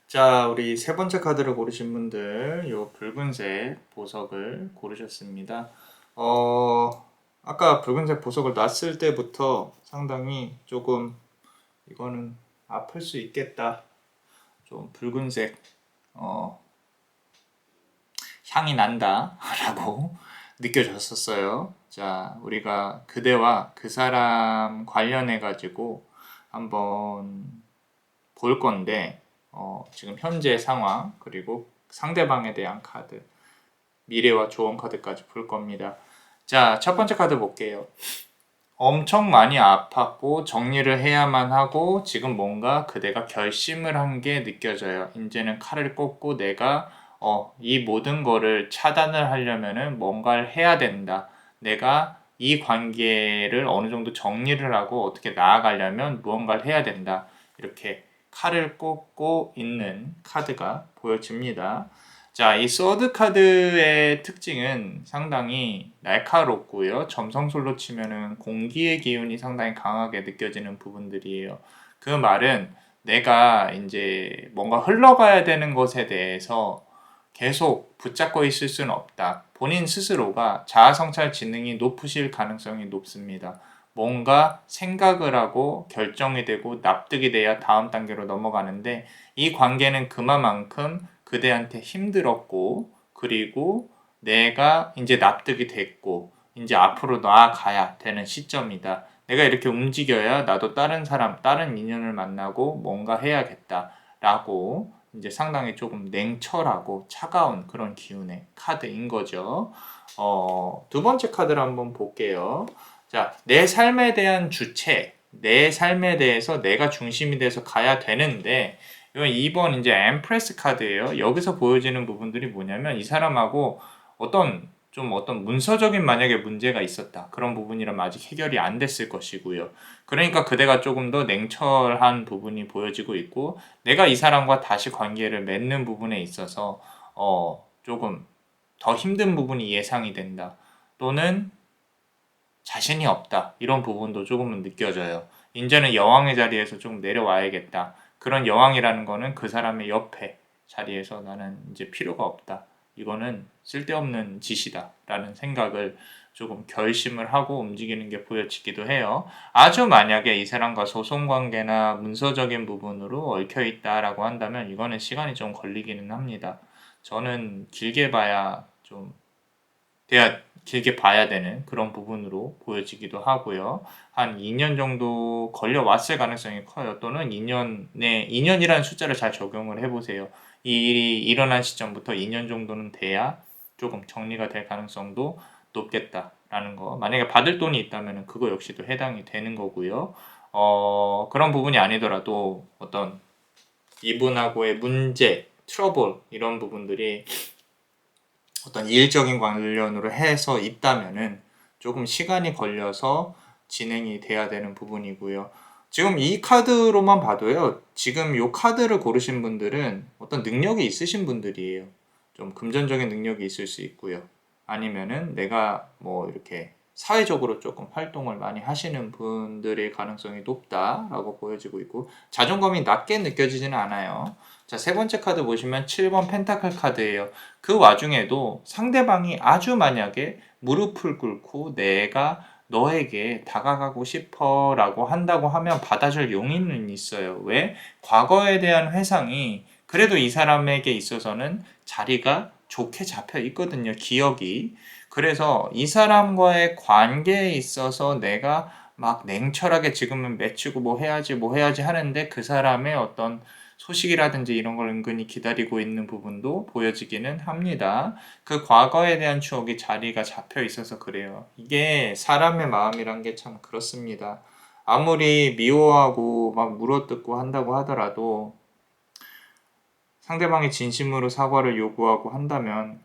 자, 우리 세 번째 카드를 고르신 분들, 요 붉은색 보석을 고르셨습니다. 아까 붉은색 보석을 놨을 때부터 상당히 조금 이거는 아플 수 있겠다. 좀 붉은색 향이 난다 라고 느껴졌었어요. 자, 우리가 그대와 그 사람 관련해 가지고 한번 볼 건데 지금 현재 상황, 그리고 상대방에 대한 카드, 미래와 조언 카드까지 볼 겁니다. 자, 첫 번째 카드 볼게요. 엄청 많이 아팠고 정리를 해야만 하고 지금 뭔가 그대가 결심을 한 게 느껴져요. 이제는 칼을 꽂고 내가 이 모든 거를 차단을 하려면은 뭔가를 해야 된다. 내가 이 관계를 어느 정도 정리를 하고 어떻게 나아가려면 무언가를 해야 된다. 이렇게 칼을 꽂고 있는 카드가 보여집니다. 자, 이 소드 카드의 특징은 상당히 날카롭고요. 점성술로 치면은 공기의 기운이 상당히 강하게 느껴지는 부분들이에요. 그 말은 내가 이제 뭔가 흘러가야 되는 것에 대해서 계속 붙잡고 있을 수는 없다. 본인 스스로가 자아성찰 지능이 높으실 가능성이 높습니다. 뭔가 생각을 하고 결정이 되고 납득이 돼야 다음 단계로 넘어가는데 이 관계는 그만큼 그대한테 힘들었고 그리고 내가 이제 납득이 됐고 이제 앞으로 나아가야 되는 시점이다. 내가 이렇게 움직여야 나도 다른 사람, 다른 인연을 만나고 뭔가 해야겠다라고 이제 상당히 조금 냉철하고 차가운 그런 기운의 카드인 거죠. 두 번째 카드를 한번 볼게요. 자, 내 삶에 대한 주체, 내 삶에 대해서 내가 중심이 돼서 가야 되는데 이건 2번 이제 엠프레스 카드예요. 여기서 보여지는 부분들이 뭐냐면 이 사람하고 어떤 문서적인 만약에 문제가 있었다. 그런 부분이라면 아직 해결이 안 됐을 것이고요. 그러니까 그대가 조금 더 냉철한 부분이 보여지고 있고 내가 이 사람과 다시 관계를 맺는 부분에 있어서 조금 더 힘든 부분이 예상이 된다. 또는 자신이 없다. 이런 부분도 조금은 느껴져요. 이제는 여왕의 자리에서 좀 내려와야겠다. 그런 여왕이라는 거는 그 사람의 옆에 자리에서 나는 이제 필요가 없다. 이거는 쓸데없는 짓이다. 라는 생각을 조금 결심을 하고 움직이는 게 보여지기도 해요. 아주 만약에 이 사람과 소송관계나 문서적인 부분으로 얽혀 있다라고 한다면 이거는 시간이 좀 걸리기는 합니다. 저는 길게 봐야 좀 돼야 길게 봐야 되는 그런 부분으로 보여지기도 하고요. 한 2년 정도 걸려왔을 가능성이 커요. 또는 2년이라는 숫자를 잘 적용을 해보세요. 이 일이 일어난 시점부터 2년 정도는 돼야 조금 정리가 될 가능성도 높겠다라는 거. 만약에 받을 돈이 있다면 그거 역시도 해당이 되는 거고요. 그런 부분이 아니더라도 어떤 이분하고의 문제, 트러블 이런 부분들이 어떤 일적인 관련으로 해서 있다면은 조금 시간이 걸려서 진행이 돼야 되는 부분이고요. 지금 이 카드로만 봐도요. 지금 이 카드를 고르신 분들은 어떤 능력이 있으신 분들이에요. 좀 금전적인 능력이 있을 수 있고요. 아니면은 내가 뭐 이렇게 사회적으로 조금 활동을 많이 하시는 분들의 가능성이 높다라고 보여지고 있고 자존감이 낮게 느껴지지는 않아요. 자, 세 번째 카드 보시면 7번 펜타클 카드예요. 그 와중에도 상대방이 아주 만약에 무릎을 꿇고 내가 너에게 다가가고 싶어 라고 한다고 하면 받아줄 용의는 있어요. 왜? 과거에 대한 회상이 그래도 이 사람에게 있어서는 자리가 좋게 잡혀 있거든요. 기억이. 그래서 이 사람과의 관계에 있어서 내가 막 냉철하게 지금은 맺히고 뭐 해야지 하는데 그 사람의 어떤 소식이라든지 이런 걸 은근히 기다리고 있는 부분도 보여지기는 합니다. 그 과거에 대한 추억이 자리가 잡혀 있어서 그래요. 이게 사람의 마음이란 게 참 그렇습니다. 아무리 미워하고 막 물어뜯고 한다고 하더라도 상대방이 진심으로 사과를 요구하고 한다면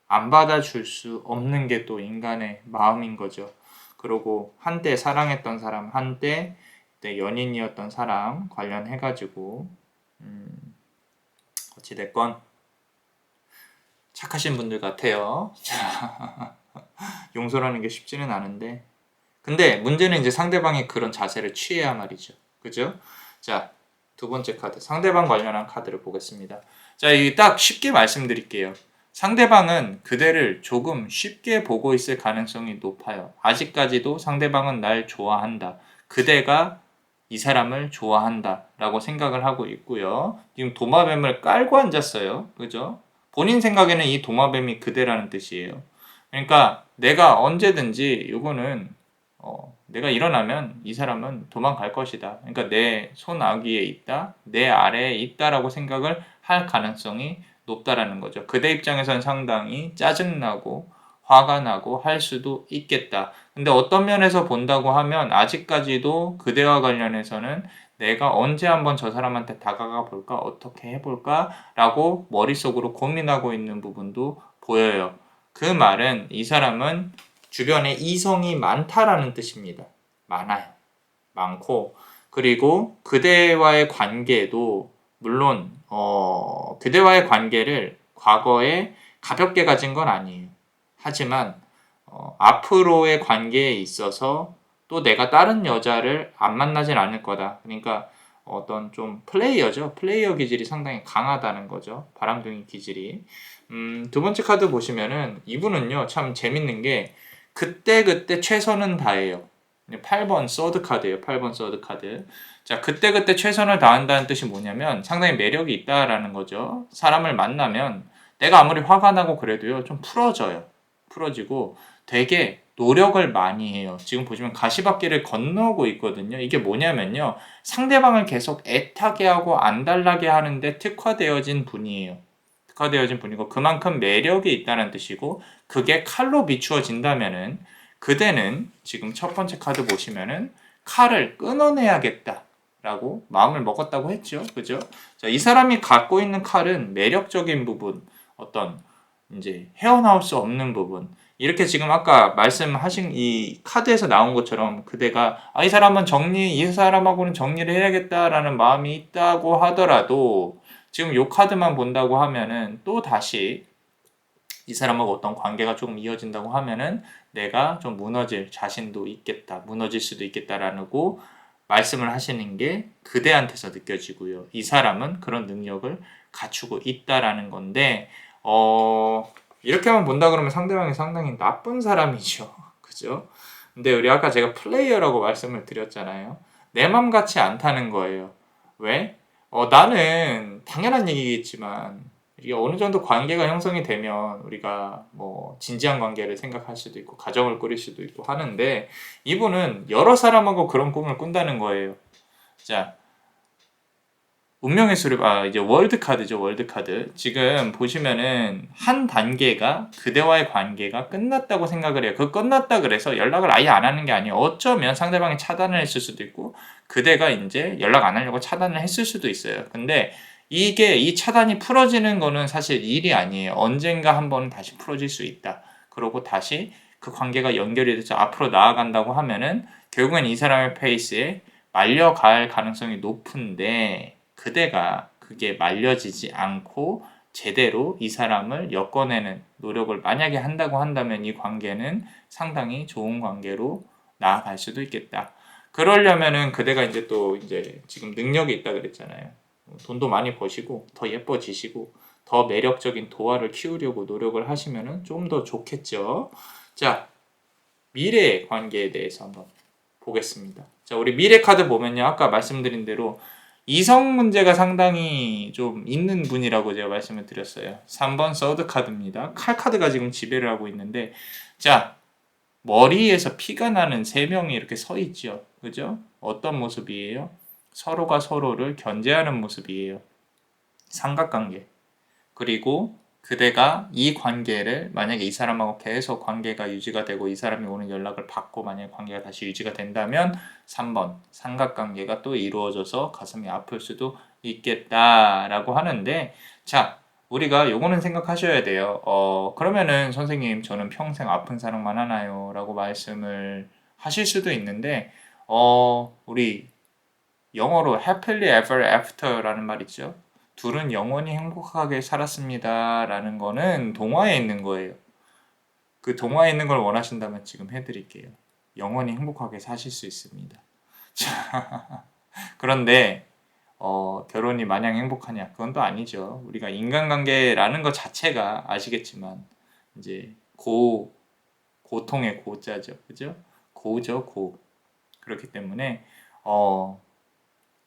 안 받아줄 수 없는 게 또 인간의 마음인 거죠. 그리고 한때 사랑했던 사람, 한때 연인이었던 사람 관련해가지고 어찌됐건 착하신 분들 같아요. 용서라는 게 쉽지는 않은데 근데 문제는 이제 상대방이 그런 자세를 취해야 말이죠. 그죠? 자, 두 번째 카드 상대방 관련한 카드를 보겠습니다. 자, 이 딱 쉽게 말씀드릴게요. 상대방은 그대를 조금 쉽게 보고 있을 가능성이 높아요. 아직까지도 상대방은 날 좋아한다. 그대가 이 사람을 좋아한다 라고 생각을 하고 있고요. 지금 도마뱀을 깔고 앉았어요. 그죠? 본인 생각에는 이 도마뱀이 그대라는 뜻이에요. 그러니까 내가 언제든지 이거는 내가 일어나면 이 사람은 도망갈 것이다. 그러니까 내 손아귀에 있다, 내 아래에 있다라고 생각을 할 가능성이 높다라는 거죠. 그대 입장에선 상당히 짜증나고 화가 나고 할 수도 있겠다. 근데 어떤 면에서 본다고 하면 아직까지도 그대와 관련해서는 내가 언제 한번 저 사람한테 다가가 볼까, 어떻게 해볼까 라고 머릿속으로 고민하고 있는 부분도 보여요. 그 말은 이 사람은 주변에 이성이 많다라는 뜻입니다. 많아요. 많고 그리고 그대와의 관계도 물론 그대와의 관계를 과거에 가볍게 가진 건 아니에요. 하지만 앞으로의 관계에 있어서 또 내가 다른 여자를 안 만나진 않을 거다. 그러니까 어떤 좀 플레이어죠. 플레이어 기질이 상당히 강하다는 거죠. 바람둥이 기질이. 두 번째 카드 보시면은 이분은요 참 재밌는 게 그때그때 최선은 다해요. 8번 서드 카드예요. 8번 서드 카드. 자, 그때그때 최선을 다한다는 뜻이 뭐냐면 상당히 매력이 있다라는 거죠. 사람을 만나면 내가 아무리 화가 나고 그래도요 좀 풀어져요. 풀어지고 되게 노력을 많이 해요. 지금 보시면 가시밭길을 건너고 있거든요. 이게 뭐냐면요. 상대방을 계속 애타게 하고 안달나게 하는데 특화되어진 분이에요. 특화되어진 분이고 그만큼 매력이 있다는 뜻이고 그게 칼로 비추어진다면은 그대는 지금 첫 번째 카드 보시면은 칼을 끊어내야겠다라고 마음을 먹었다고 했죠. 그죠? 자, 이 사람이 갖고 있는 칼은 매력적인 부분, 어떤 이제 헤어나올 수 없는 부분. 이렇게 지금 아까 말씀하신 이 카드에서 나온 것처럼 그대가 이 사람은 이 사람하고는 정리를 해야겠다라는 마음이 있다고 하더라도 지금 요 카드만 본다고 하면은 또 다시 이 사람하고 어떤 관계가 조금 이어진다고 하면은 내가 좀 무너질 자신도 있겠다, 무너질 수도 있겠다라고 말씀을 하시는 게 그대한테서 느껴지고요. 이 사람은 그런 능력을 갖추고 있다라는 건데, 이렇게만 본다 그러면 상대방이 상당히 나쁜 사람이죠. 그죠? 근데 우리 아까 제가 플레이어라고 말씀을 드렸잖아요. 내 맘 같지 않다는 거예요. 왜? 나는 당연한 얘기겠지만 이게 어느 정도 관계가 형성이 되면 우리가 뭐 진지한 관계를 생각할 수도 있고 가정을 꾸릴 수도 있고 하는데 이분은 여러 사람하고 그런 꿈을 꾼다는 거예요. 자, 운명의 수렵, 이제 월드카드죠, 월드카드. 지금 보시면은 한 단계가 그대와의 관계가 끝났다고 생각을 해요. 그 끝났다 그래서 연락을 아예 안 하는 게 아니에요. 어쩌면 상대방이 차단을 했을 수도 있고 그대가 이제 연락 안 하려고 차단을 했을 수도 있어요. 근데 이 차단이 풀어지는 거는 사실 일이 아니에요. 언젠가 한번 다시 풀어질 수 있다. 그러고 다시 그 관계가 연결이 돼서 앞으로 나아간다고 하면은 결국엔 이 사람의 페이스에 말려갈 가능성이 높은데 그대가 그게 말려지지 않고 제대로 이 사람을 엮어내는 노력을 만약에 한다고 한다면 이 관계는 상당히 좋은 관계로 나아갈 수도 있겠다. 그러려면은 그대가 이제 또 이제 지금 능력이 있다 그랬잖아요. 돈도 많이 버시고 더 예뻐지시고 더 매력적인 도화를 키우려고 노력을 하시면은 좀 더 좋겠죠. 자, 미래의 관계에 대해서 한번 보겠습니다. 자, 우리 미래 카드 보면요. 아까 말씀드린 대로 이성 문제가 상당히 좀 있는 분이라고 제가 말씀을 드렸어요. 3번 서드 카드입니다. 칼 카드가 지금 지배를 하고 있는데 자, 머리에서 피가 나는 3명이 이렇게 서 있죠. 그죠? 어떤 모습이에요? 서로가 서로를 견제하는 모습이에요. 삼각관계. 그리고 그대가 이 관계를 만약에 이 사람하고 계속 관계가 유지가 되고 이 사람이 오는 연락을 받고 만약에 관계가 다시 유지가 된다면 3번 삼각관계가 또 이루어져서 가슴이 아플 수도 있겠다라고 하는데 자 우리가 요거는 생각하셔야 돼요. 그러면은 선생님 저는 평생 아픈 사랑만 하나요? 라고 말씀을 하실 수도 있는데 우리 영어로 happily ever after라는 말 있죠. 둘은 영원히 행복하게 살았습니다. 라는 거는 동화에 있는 거예요. 그 동화에 있는 걸 원하신다면 지금 해드릴게요. 영원히 행복하게 사실 수 있습니다. 그런데 결혼이 마냥 행복하냐? 그건 또 아니죠. 우리가 인간관계라는 것 자체가 아시겠지만 이제 고통의 고자죠. 그죠? 고죠, 고. 그렇기 때문에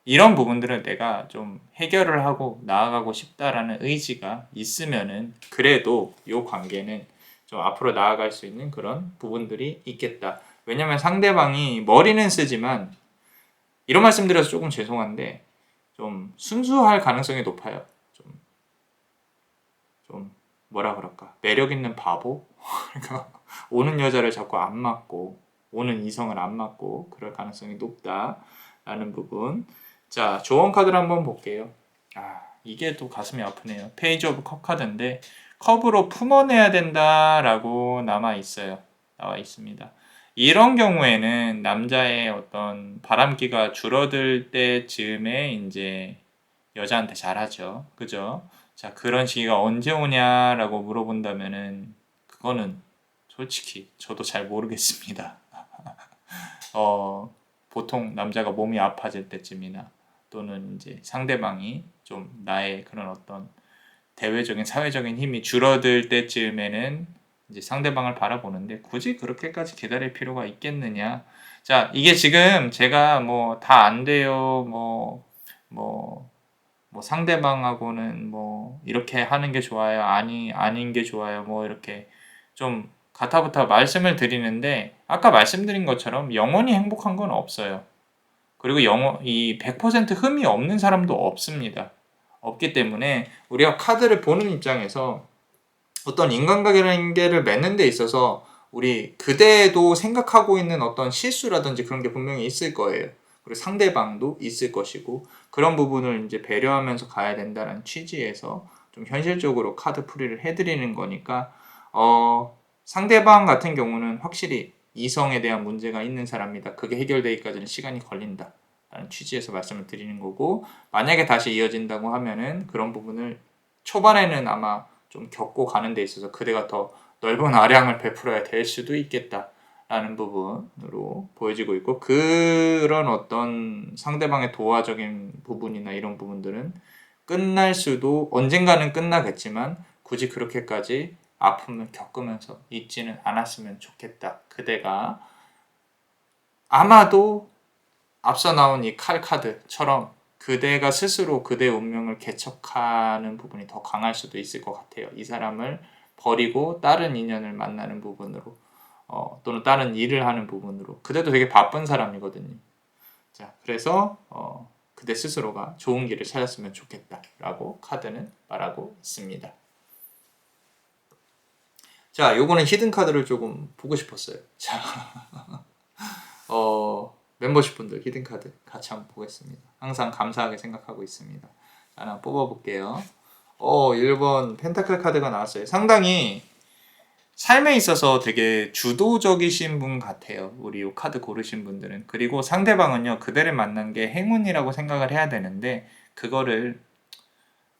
이런 부분들을 내가 좀 해결을 하고 나아가고 싶다라는 의지가 있으면은 그래도 이 관계는 좀 앞으로 나아갈 수 있는 그런 부분들이 있겠다. 왜냐면 상대방이 머리는 쓰지만 이런 말씀 드려서 조금 죄송한데 좀 순수할 가능성이 높아요. 좀 뭐라 그럴까 매력 있는 바보? 그러니까 오는 여자를 자꾸 안 맞고 오는 이성을 안 맞고 그럴 가능성이 높다라는 부분. 자, 조언 카드를 한번 볼게요. 이게 또 가슴이 아프네요. 페이지 오브 컵 카드인데 컵으로 품어내야 된다라고 나와 있습니다. 이런 경우에는 남자의 어떤 바람기가 줄어들 때쯤에 이제 여자한테 잘하죠. 그죠? 자, 그런 시기가 언제 오냐라고 물어본다면은 그거는 솔직히 저도 잘 모르겠습니다. 보통 남자가 몸이 아파질 때쯤이나 또는 이제 상대방이 좀 나의 그런 어떤 대외적인 사회적인 힘이 줄어들 때쯤에는 이제 상대방을 바라보는데 굳이 그렇게까지 기다릴 필요가 있겠느냐? 자, 이게 지금 제가 뭐 다 안 돼요. 뭐 상대방하고는 뭐 이렇게 하는 게 좋아요. 아닌 게 좋아요. 뭐 이렇게 좀 가타부타 말씀을 드리는데 아까 말씀드린 것처럼 영원히 행복한 건 없어요. 그리고 이 100% 흠이 없는 사람도 없습니다. 없기 때문에 우리가 카드를 보는 입장에서 어떤 인간관계를 맺는 데 있어서 우리 그대도 생각하고 있는 어떤 실수라든지 그런 게 분명히 있을 거예요. 그리고 상대방도 있을 것이고 그런 부분을 이제 배려하면서 가야 된다는 취지에서 좀 현실적으로 카드 풀이를 해드리는 거니까 상대방 같은 경우는 확실히 이성에 대한 문제가 있는 사람이다. 그게 해결되기까지는 시간이 걸린다. 라는 취지에서 말씀을 드리는 거고 만약에 다시 이어진다고 하면은 그런 부분을 초반에는 아마 좀 겪고 가는 데 있어서 그대가 더 넓은 아량을 베풀어야 될 수도 있겠다라는 부분으로 보여지고 있고 그런 어떤 상대방의 도화적인 부분이나 이런 부분들은 끝날 수도 언젠가는 끝나겠지만 굳이 그렇게까지 아픔을 겪으면서 있지는 않았으면 좋겠다. 그대가 아마도 앞서 나온 이 칼 카드처럼 그대가 스스로 그대의 운명을 개척하는 부분이 더 강할 수도 있을 것 같아요. 이 사람을 버리고 다른 인연을 만나는 부분으로 또는 다른 일을 하는 부분으로. 그대도 되게 바쁜 사람이거든요. 자, 그래서 그대 스스로가 좋은 길을 찾았으면 좋겠다라고 카드는 말하고 있습니다. 자, 요거는 히든 카드를 조금 보고 싶었어요. 자, 멤버십 분들 히든 카드 같이 한번 보겠습니다. 항상 감사하게 생각하고 있습니다. 자, 하나 뽑아볼게요. 1번 펜타클 카드가 나왔어요. 상당히 삶에 있어서 되게 주도적이신 분 같아요. 우리 이 카드 고르신 분들은. 그리고 상대방은요, 그대를 만난 게 행운이라고 생각을 해야 되는데 그거를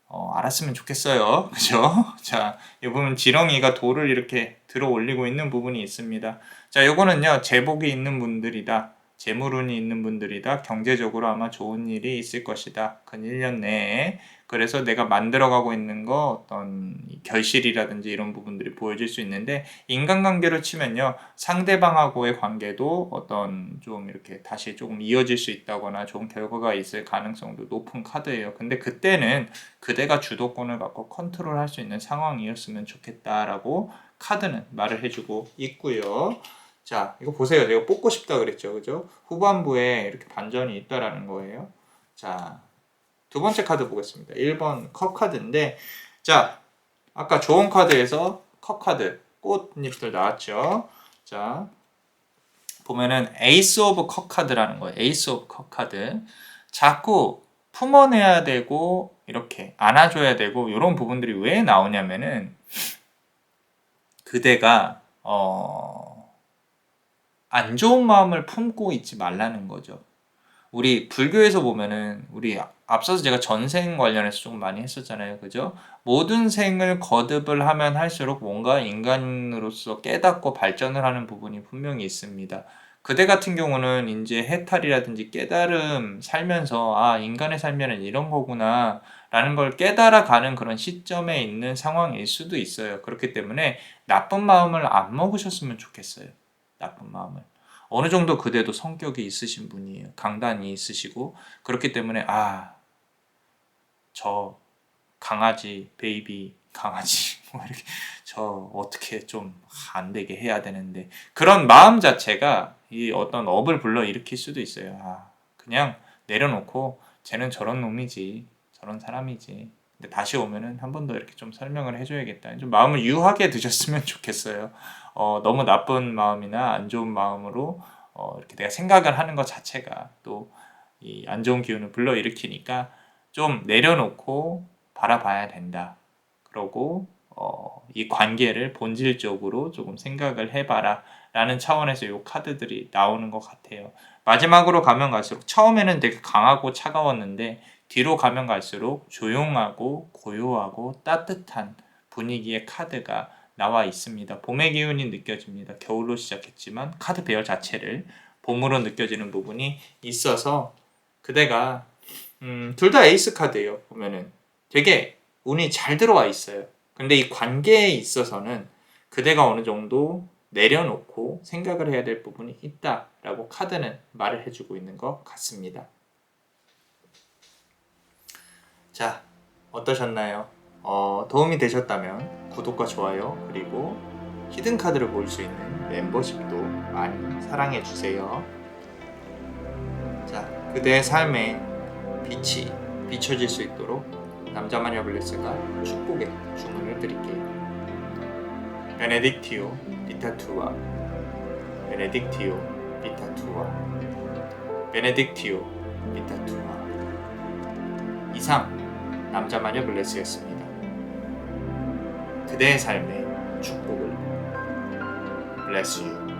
알았으면 좋겠어요. 그죠? 자, 이 부분 지렁이가 돌을 이렇게 들어 올리고 있는 부분이 있습니다. 자, 요거는요, 제복이 있는 분들이다. 재물운이 있는 분들이다. 경제적으로 아마 좋은 일이 있을 것이다. 근 1년 내에. 그래서 내가 만들어가고 있는 거 어떤 결실이라든지 이런 부분들이 보여질 수 있는데, 인간관계로 치면요, 상대방하고의 관계도 어떤 좀 이렇게 다시 조금 이어질 수 있다거나 좋은 결과가 있을 가능성도 높은 카드예요. 근데 그때는 그대가 주도권을 갖고 컨트롤할 수 있는 상황이었으면 좋겠다라고 카드는 말을 해주고 있고요. 자, 이거 보세요. 내가 뽑고 싶다 그랬죠. 그죠? 후반부에 이렇게 반전이 있다라는 거예요. 자, 두 번째 카드 보겠습니다. 1번 컵 카드인데, 자, 아까 좋은 카드에서 컵 카드, 꽃잎들 나왔죠. 자, 보면은 에이스 오브 컵 카드라는 거예요. 에이스 오브 컵 카드. 자꾸 품어내야 되고 이렇게 안아줘야 되고 이런 부분들이 왜 나오냐면은 그대가 안 좋은 마음을 품고 있지 말라는 거죠. 우리 불교에서 보면은 우리 앞서서 제가 전생 관련해서 좀 많이 했었잖아요. 그죠? 모든 생을 거듭을 하면 할수록 뭔가 인간으로서 깨닫고 발전을 하는 부분이 분명히 있습니다. 그대 같은 경우는 이제 해탈이라든지 깨달음 살면서 인간의 삶에는 이런 거구나 라는 걸 깨달아가는 그런 시점에 있는 상황일 수도 있어요. 그렇기 때문에 나쁜 마음을 안 먹으셨으면 좋겠어요. 나쁜 마음을. 어느 정도 그대도 성격이 있으신 분이에요. 강단이 있으시고 그렇기 때문에 저 강아지, 베이비 강아지 뭐 이렇게 저 어떻게 좀 안 되게 해야 되는데 그런 마음 자체가 이 어떤 업을 불러 일으킬 수도 있어요. 그냥 내려놓고 쟤는 저런 놈이지, 저런 사람이지. 근데 다시 오면은 한 번 더 이렇게 좀 설명을 해줘야겠다. 좀 마음을 유하게 드셨으면 좋겠어요. 너무 나쁜 마음이나 안 좋은 마음으로 이렇게 내가 생각을 하는 것 자체가 또 이 안 좋은 기운을 불러일으키니까 좀 내려놓고 바라봐야 된다. 그러고 이 관계를 본질적으로 조금 생각을 해봐라 라는 차원에서 이 카드들이 나오는 것 같아요. 마지막으로 가면 갈수록 처음에는 되게 강하고 차가웠는데 뒤로 가면 갈수록 조용하고 고요하고 따뜻한 분위기의 카드가 나와 있습니다. 봄의 기운이 느껴집니다. 겨울로 시작했지만 카드 배열 자체를 봄으로 느껴지는 부분이 있어서 그대가 둘 다 에이스 카드예요. 보면은 되게 운이 잘 들어와 있어요. 근데 이 관계에 있어서는 그대가 어느 정도 내려놓고 생각을 해야 될 부분이 있다라고 카드는 말을 해주고 있는 것 같습니다. 자, 어떠셨나요? 도움이 되셨다면 구독과 좋아요 그리고 히든 카드를 볼 수 있는 멤버십도 많이 사랑해 주세요. 자, 그대의 삶에 빛이 비춰질 수 있도록 남자 마녀 블레스가 축복의 주문을 드릴게요. 베네딕티오 비타투아, 베네딕티오 비타투아, 베네딕티오 비타투아. 이상 남자 마녀 블레스였습니다. 그대의 삶에 축복을. Bless you.